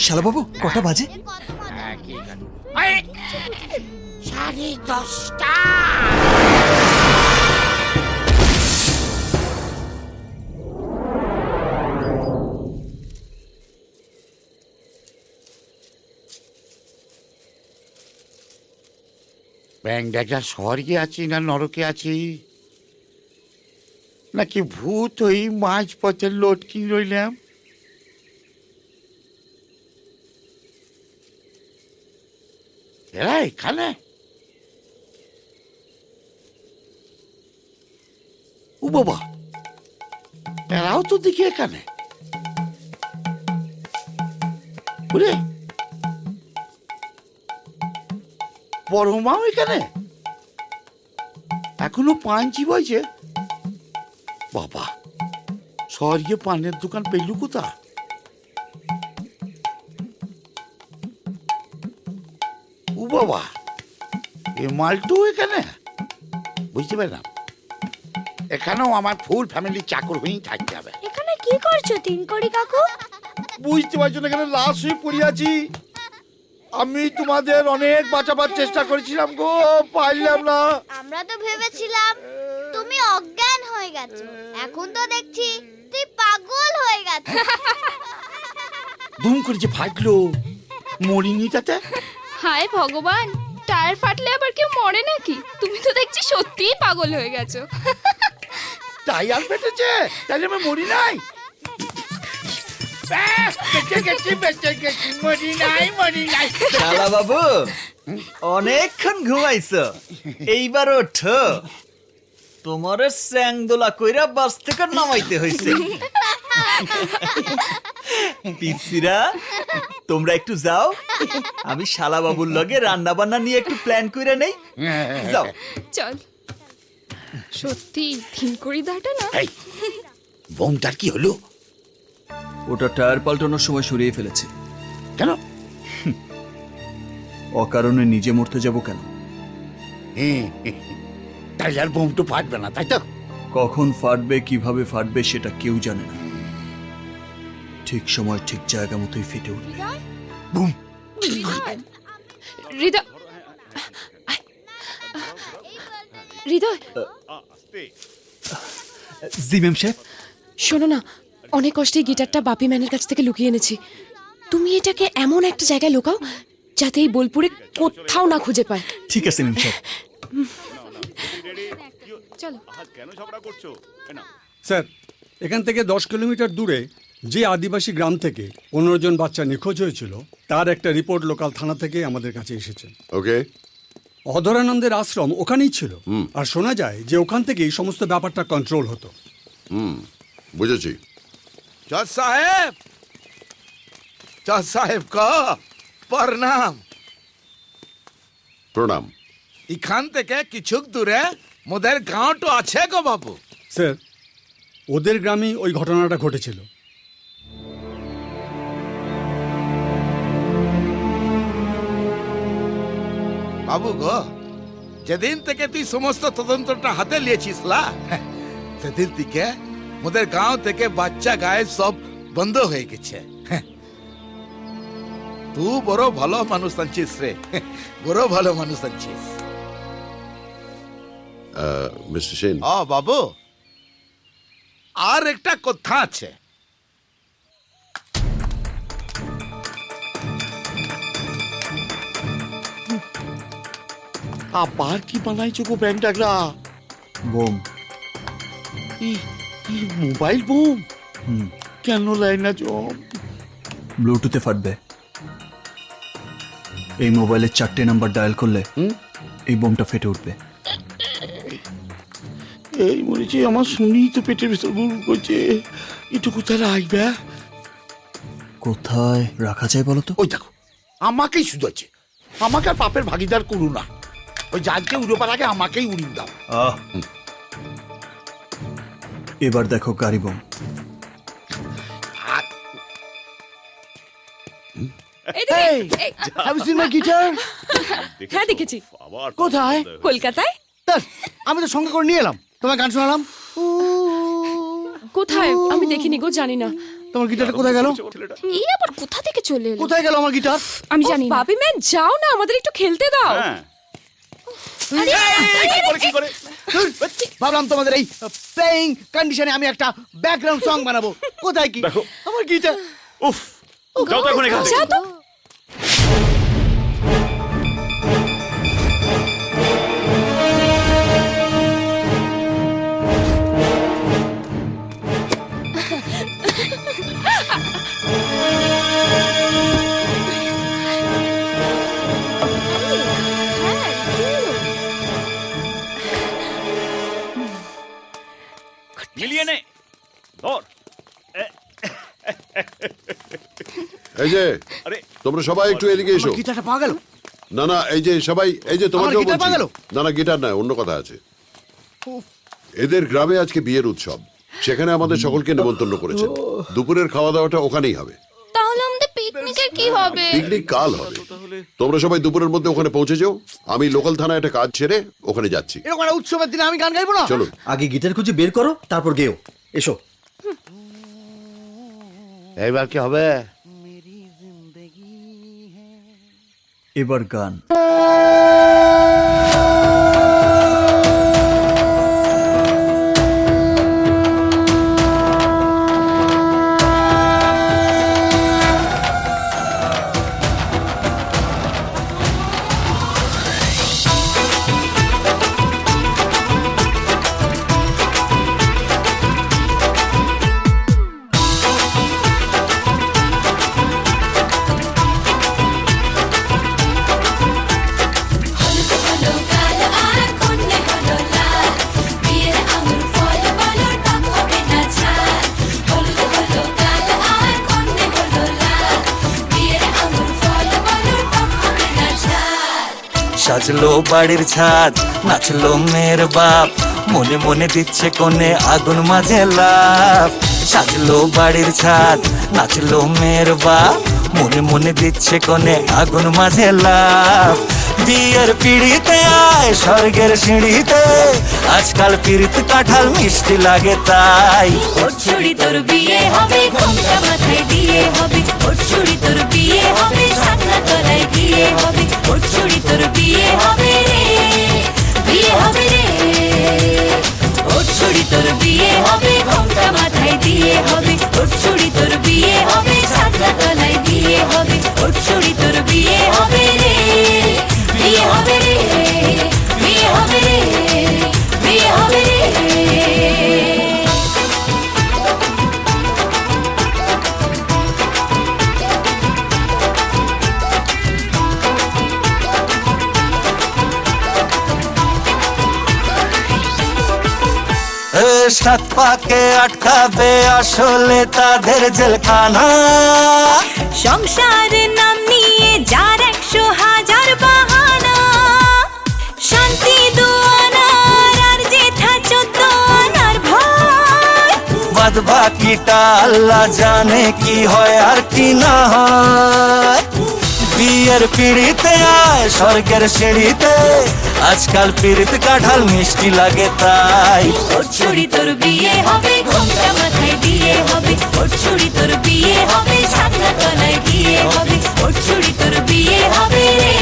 শালাবাবু, কটা বাজে? 10:30। ব্যাং ডাকরা স্বর্গে আছি না নরকে আছি, নাকি ভূত ওই মাঝ পথে লটকি রইলাম? এরা এখানে? ও বাবা, এরাও তো দেখি এখানে। ওরে, বড় মাও এখানে? এখনো পাঞ্চি বইছে? বাবা, স্বর্গে পানের দোকান পেলু কোথা? ও বাবা, এ মালটু এখানে? বুঝতে পারলাম, এখানেও আমার ফুল ফ্যামিলি চাকর হয়েই থাকতে হবে। এখানে কি করছো 3 কোটি কাকু? বুঝতে পারছো না, এখানে লাশ হয়ে পড়ে আছি। আমি তোমাদের অনেক বাঁচাবার চেষ্টা করেছিলাম গো, পারলাম না। আমরা তো ভেবেছিলাম তুমি অজ্ঞান হয়ে গেছো, এখন তো দেখছি তুই পাগল হয়ে গেছিস। দুম করে যে ফাটলো, মরিনি তাতে? হায় ভগবান, টায়ার ফাটলে আবার কেউ মরে নাকি? তুমি তো দেখছি সত্যিই পাগল হয়ে গেছো। তাই আর ফেটেছে, তাহলে আমি মরি নাই? শালাবাবু, অনেকক্ষণ ঘুমাইছো, এইবার ওঠো। তোমার স্যাংদোলা কইরা বাস থেকে নামাইতে হইছে। পিসিরা, তোমরা একটু যাও, আমি শালাবাবুর লগে রান্না বান্না নিয়ে একটু প্ল্যান কইরা নেই। যাও চল। সত্যি 3 কোটি দাটা না? বোমটার কি হলো? ওটা টায়ার পাল্টানোর সময় সরিয়ে ফেলেছে। কেন? অকারণে নিজে মরতে যাব কেন? তাইলে আর বোম তো ফাটবে না, তাই তো? কখন ফাটবে, কিভাবে ফাটবে সেটা কেউ জানে না। ঠিক সময় ঠিক জায়গা মতোই ফেটে উঠবে। বুম। হৃদয়, হৃদয়। জি ম্যাম সাহেব, শোনো না, অনেক কষ্টে গিটারটা বাপি ম্যানের কাছ থেকে লুকিয়ে এনেছি। তুমি এটাকে এমন একটা জায়গায় লুকাও যাতে এই বোলপুরে কোথাও না খুঁজে পায়। ঠিক আছে নিম স্যার। চলো। কেন ঝগড়া করছো? স্যার, এখান থেকে 10 কিলোমিটার দূরে যে আদিবাসী গ্রাম থেকে 15 জন বাচ্চা নিখোঁজ হয়েছিল তার একটা রিপোর্ট লোকাল থানা থেকে আমাদের কাছে এসেছে। ওকে। অধরানন্দের আশ্রম ওখানেই ছিল, আর শোনা যায় যে ওখান থেকেই সমস্ত ব্যাপারটা কন্ট্রোল হতো। বুঝেছি। জজ সাহেব, জজ সাহেব কা প্রণাম। প্রণাম। এখান থেকে কিছু দূরে মোদের গাঁওটো আছে গো বাবু। স্যার, ওদের গ্রামেই ওই ঘটনাটা ঘটেছিল। বাবু গো, যেদিন থেকে তুই সমস্ত তদন্তটা হাতে নিয়েছিস লা, সেদিন থেকে মোদের গাঁও থেকে বাচ্চা গায়ে সব বন্ধ হয়ে গেছে। তুই বড় ভালো মানুষ আনছিস রে, বড় ভালো মানুষ আনছিস। মিস্টার সেন, বাবু, আর একটা কথা আছে। আবার কি বানাইছো গো ব্যাং ডাগলা? বোম। Mobile bomb? কেন লাইন না জম? ব্লুটুথে ফাটবে। এই মোবাইলের 4টে নাম্বার ডায়াল করলে এই বোমটা ফেটে উঠবে। এই মরেছে আমার, শুনি তো পেটের ভিতর গুড় করছে। এটা কোথায় রাখবে? কোথায় রাখা যায় বলো তো? ওই দেখো, আমাকেই শুধুছে। আমাকে আর পাপের ভাগিদার করু না। ওই জাহাজকে উড়োবার আগে আমাকেই উড়িয়ে দাও। এবার দেখো গাড়ি বোম। হ্যাঁ দেখেছি। কোথায়? কলকাতায়। আমি তো সঙ্গে করে নিয়ে এলাম, তোমার গান শোনালাম। কোথায়? আমি দেখিনি গো, জানি না। তোমার গিটারটা কোথায় গেল? এই আবার কোথা থেকে চলে এলো? কোথায় গেল আমার গিটার? আমি জানি না। বাপি ম্যান, যাও না, আমাদের একটু খেলতে দাও। ভাবলাম তোমাদের এই প্লেইং কন্ডিশনে আমি একটা ব্যাকগ্রাউন্ড সং বানাবো। কোথায় কি আমার গিটার? উফ, যাও তো এখন এখান থেকে। মিলিয়ে নে, ধর। এই যে তোমরা সবাই একটু এদিকে এসো। গিটারটা পাওয়া গেল? না না, এই যে সবাই, এই যে তোমাকেও গিটার পাওয়া গেল? বলছি। না না, গিটার নয়, অন্য কথা আছে। এদের গ্রামে আজকে বিয়ের উৎসব, সেখানে আমাদের সকলকে নেমন্তন্ন করেছেন। দুপুরের খাওয়া দাওয়াটা ওখানেই হবে। তাহলে আমাদের পিকনিকের কি হবে? পিকনিক কাল হবে। তোমরা সবাই দুপুরের মধ্যে ওখানে পৌঁছে যাও। আমি লোকাল থানায় একটা কাজ ছেড়ে ওখানে যাচ্ছি। এরকম একটা উৎসবের দিনে আমি গান গাইবো না? চলো। আগে গিটার খুঁজে বের করো, তারপর গেও। এসো। এইবার কি হবে? এবার গান। সাজলো বাড়ির ছাদ, নাচলো মেয়ের বাপ, মনে মনে দিচ্ছে কোণে আগুন মাঝে লাফ। সাজলো বাড়ির ছাদ, নাচলো মেয়ের বাপ, মনে মনে দিচ্ছে কোণে আগুন মাঝে লাফ। বিয়ের পিড়িতে আয় স্বর্গের সিঁড়িতে, আজকাল পিড়িত কাঁঠাল মিষ্টি লাগে তাই। ওর ছুরি তোর বিয়ে হবে, ঘোমটা মাথায় দিয়ে হবে। ওর ছুরি তোর বিয়ে হবে, ছাতনা তলায় গিয়ে হবে। ওর ছুরি তোর বিয়ে হবে রে, বিয়ে হবে রে। ওর ছুরি তোর বিয়ে হবে, ঘোমটা মাথায় দিয়ে সাত পাকে আটকাবে আসলে তাদের জেলখানা। সংসার নাম নিয়ে যার 100,000 বাহানা, শান্তি দুয়ানার আর জেঠা 14 আনার ভয়। বাদ বাকিটা আল্লাহ জানে কি হয় আর কি না হয়। বিয়ের পিড়িতে আয় স্বর্গের সিঁড়িতে, আজকাল পিড়িত কাঁঠাল মিষ্টি লাগে তাই। ওর ছুরি তোর বিয়ে হবে, ঘোমটা মাথায় দিয়ে হবে। ওর ছুরি তোর বিয়ে হবে, ছাগনা তলায় দিয়ে হবে। ওর ছুরি তোর বিয়ে হবে রে,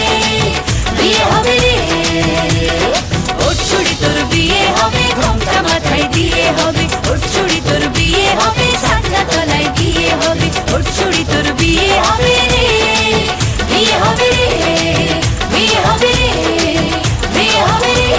বিয়ে হবে রে। ওর ছুরি তোর বিয়ে হবে, ঘোমটা মাথায় দিয়ে হবে। ওর ছুরি তোর বিয়ে হবে, ছাগনা তলায় দিয়ে হবে। ওর ছুরি তোর বিয়ে হবে রে, বিয়ে হবে রে, বিয়ে হবে রে, বিয়ে হবে রে।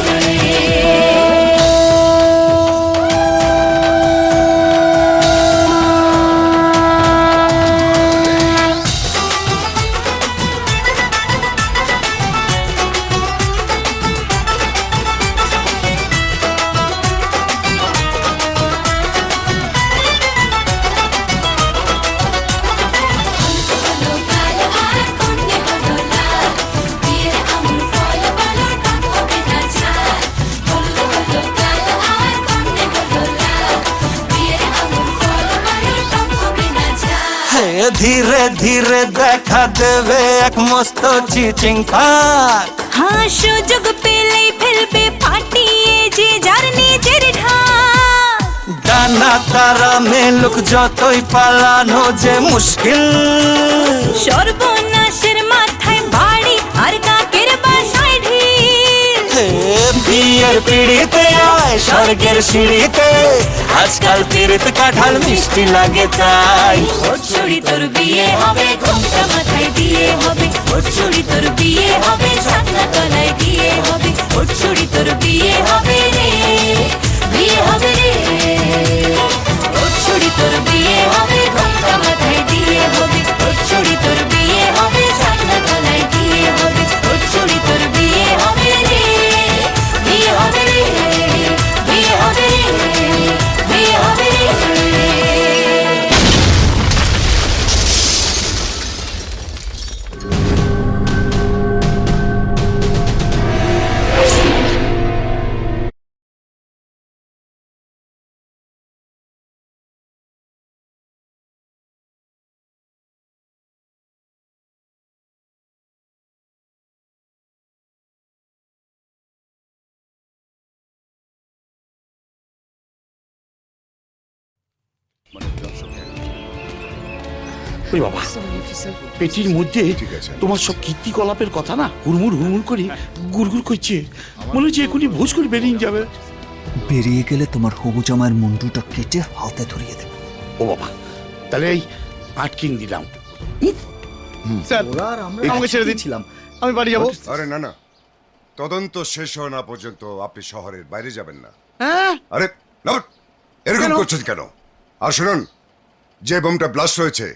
ধীরে ধীরে দেখা দেবে এক মস্ত চিচিংখার। হ্যাঁ, সুযোগ পেলেই ফেলবে ফাটিয়ে যে যার নিজের ঢাক। ডানা তারা মেলুক যতই পালানো যে মুশকিল। সর্বনাশের মাথায় বাড়ি আর কাকের বাসায় ঢিল। বিয়ের পিড়িতে আয় স্বর্গের সিঁড়িতে, আজকাল পিড়িত কাঁঠাল মিষ্টি লাগে তাই। ওর ছুরি তোর বিয়ে হবে, ঘোমটা মাথায় দিয়ে হবে। ওর ছুরি তোর বিয়ে হবে, ছাগনা তলায় দিয়ে হবে। ওর ছুরি তোর বিয়ে হবে রে, বিয়ে হবে রে। ওর ছুরি তোর বিয়ে হবে, ঘোমটা মাথায় দিয়ে হবে। ওর ছুরি তোর বিয়ে হবে, ছাগনা তলায় দিয়ে হবে। ওর ছুরি তোর বিয়ে হবে রে, বিয়ে হবে রে, বিয়ে হবে রে, বিয়ে হবে রে। ওই বাবা, পেটির মধ্যে তোমার সব কীর্তিকলাপের কথা না হুড়মুড় হুড়মুড় করে গুড়গুড় করছে, মনে হচ্ছে এখনই ভোজ করে বেরিয়ে যাবে। বেরিয়ে গেলে তোমার হবু জামাইয়ের মুন্ডুটা কেটে হাতে ধরিয়ে দেবে। ও বাবা, তাহলে এই আটকিং দিলাম। স্যার, আমাকে ছেড়ে দিচ্ছিলাম, আমি বাড়ি যাবো। আরে না না, তদন্ত শেষ হওয়া না পর্যন্ত আপনি শহরের বাইরে যাবেন না। হ্যাঁ? আরে না, এরকম করছেন কেন? আর শুনুন, যে বোমটা ব্লাস্ট হয়েছে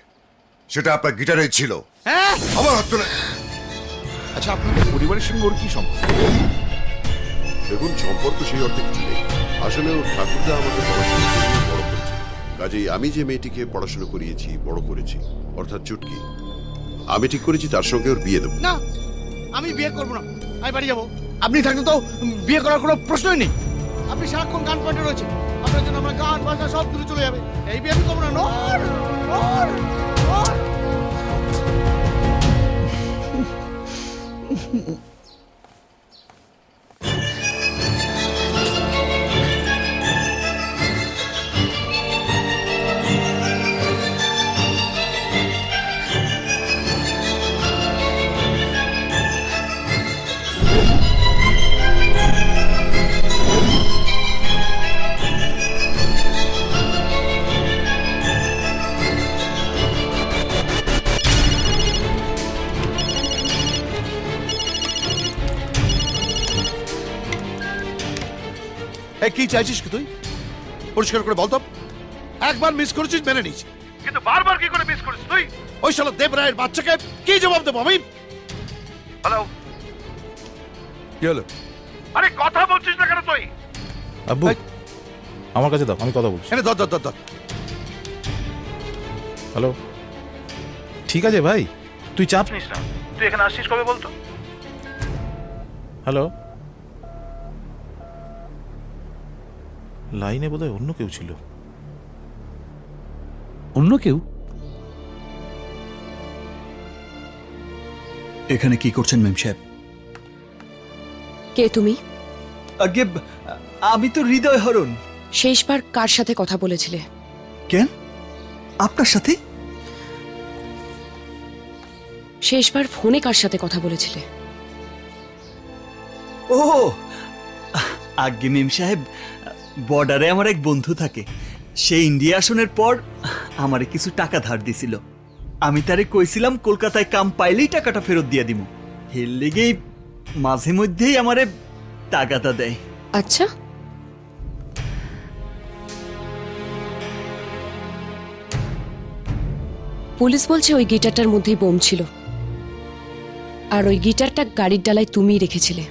সেটা আপনার গিটারে ছিল। হ্যাঁ? আবার হাত তোলে। আচ্ছা, আপনাদের পরিবারের সঙ্গে ওর কি সম্পর্ক? দেখুন, সম্পর্ক সেই অর্থে কিছু নেই। আসলে ওর ঠাকুরদা আমাকে পড়াশোনা করিয়ে বড় করেছে, কাজেই আমি যে মেয়েটিকে পড়াশোনা করিয়েছি, বড় করেছি, অর্থাৎ চুটকি, আমি ঠিক করেছি তার সঙ্গে ওর বিয়ে দেবো। না, আমি বিয়ে করবো না, আমি বাড়ি যাবো। আপনি থাকলে তো বিয়ে করার কোনো প্রশ্নই নেই। আপনি সারাক্ষণ গান পাঠে রয়েছে, আপনার জন্য আমার গান বাজনা সব দূরে চলে যাবে। এই বিয়ে আমি করবো না। নর, নর, নর। কি চাইছিস কি তুই? পরিষ্কার করে বল তো। একবার মিস করেছিস মেনে নিস, কিন্তু বারবার কি করে মিস করিস তুই? ওই শালা দেবরায়ের বাচ্চাকে কি জবাব দেবো আমি? হ্যালো, কি হলো? আরে কথা বলছিস না কেন তুই? আব্বু আমার কাছে দাও, আমি কথা বলছি। এনে ধর ধর ধর ধর। হ্যালো, ঠিক আছে ভাই, তুই চাপ নিস না। তুই এখানে আসছিস কবে বলতো? হ্যালো, লাইনে বোধহয় অন্য কেউ ছিল। অন্য কেউ? এখানে কি করছেন মেম সাহেব? কে তুমি? আগে আমি তো হৃদয় হরণ। শেষবার কার সাথে কথা বলেছিলে? কেন আপনার সাথে? শেষবার ফোনে কার সাথে কথা বলেছিলে? ও আগে মেম সাহেব, বর্ডারে আমার এক বন্ধু থাকে। সে ইন্ডিয়া আসনের পর আমারে কিছু টাকা ধার দিছিল। আমি তারে কইছিলাম কলকাতায় কাম পাইলেই টাকাটা ফেরত দিয়ে দিব। এর লেগেই মাঝে মধ্যেই আমারে টাকাটা দেয়। আচ্ছা, পুলিশ বলছে ওই গিটারটার মধ্যেই বোম ছিল, আর ওই গিটারটা গাড়ির ডালায় তুমিই রেখেছিলে।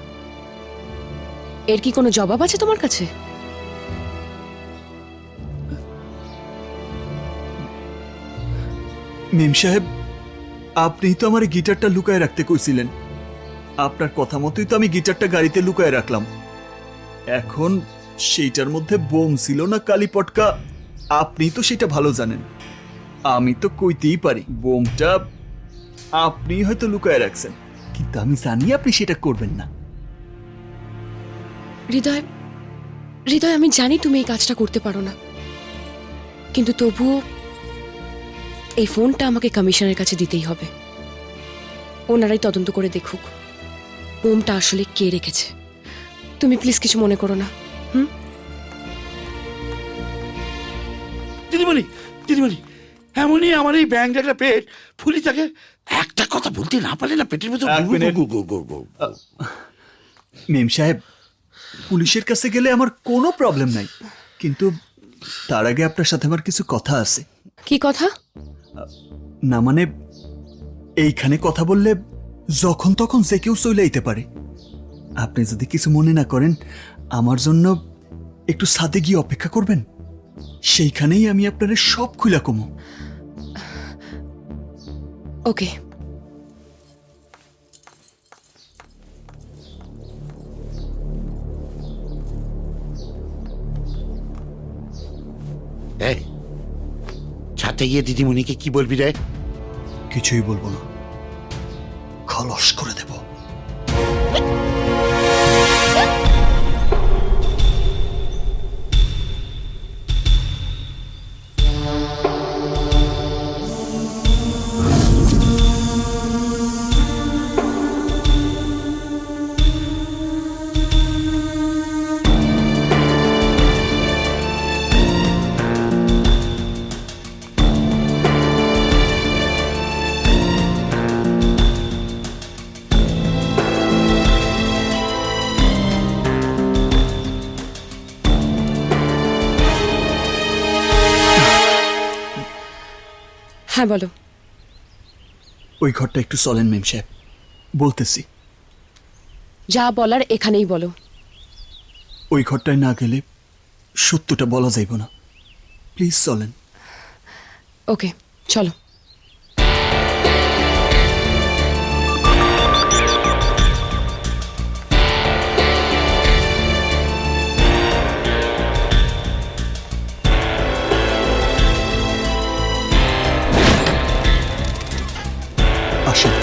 এর কি কোনো জবাব আছে তোমার কাছে? মেম সাহেব, আপনি তো আমার গিটারটা লুকায় রাখতে কইছিলেন। আপনার কথা মতোই তো আমি গিটারটা গাড়িতে লুকায় রাখলাম। এখন সেইটার মধ্যে বোম ছিল না কালি পটকা, আপনি তো সেটা ভালো জানেন। আমি তো কইতেই পারি বোমটা আপনি হয়তো লুকায় রাখছেন, কিন্তু আমি জানি আপনি সেটা করবেন না। হৃদয়, হৃদয়, আমি জানি তুমি এই কাজটা করতে পারো না, কিন্তু তবুও এই ফোনটা আমাকে কমিশনের কাছে দিতেই হবে। ওনারাই তদন্ত করে দেখুক বোমটা আসলে কে রেখেছে। তুমি প্লিজ কিছু মনে করো না। দিদিমণি, দিদিমণি, এমনই আমার এই ব্যাংক একটা পেট ফুলি থাকে, একটা কথা বলতে না পারলে না পেটের ভেতর এক মিনিট। মেম সাহেব, পুলিশের কাছে গেলে আমার কোনো প্রবলেম নাই, কিন্তু তার আগে আপনার সাথে আমার কিছু কথা আছে। কি কথা? না মানে, এইখানে কথা বললে যখন তখন যে কেউ চলে আইতে পারে। আপনি যদি কিছু মনে না করেন, আমার জন্য একটু সাথে গিয়ে অপেক্ষা করবেন। সেইখানেই আমি আপনার সব খুলা কমো। ওকে। ছাতে গিয়ে দিদিমণিকে কি বলবি রে? কিছুই বলবো না, খলস করে দেব। হ্যাঁ বলো। ওই ঘরটা একটু চলেন মেম সাহেব, বলতেছি। যা বলার এখানেই বলো। ওই ঘরটায় না গেলে সত্যটা বলা যাইব না। প্লিজ চলেন। ওকে, চলো। আসেন।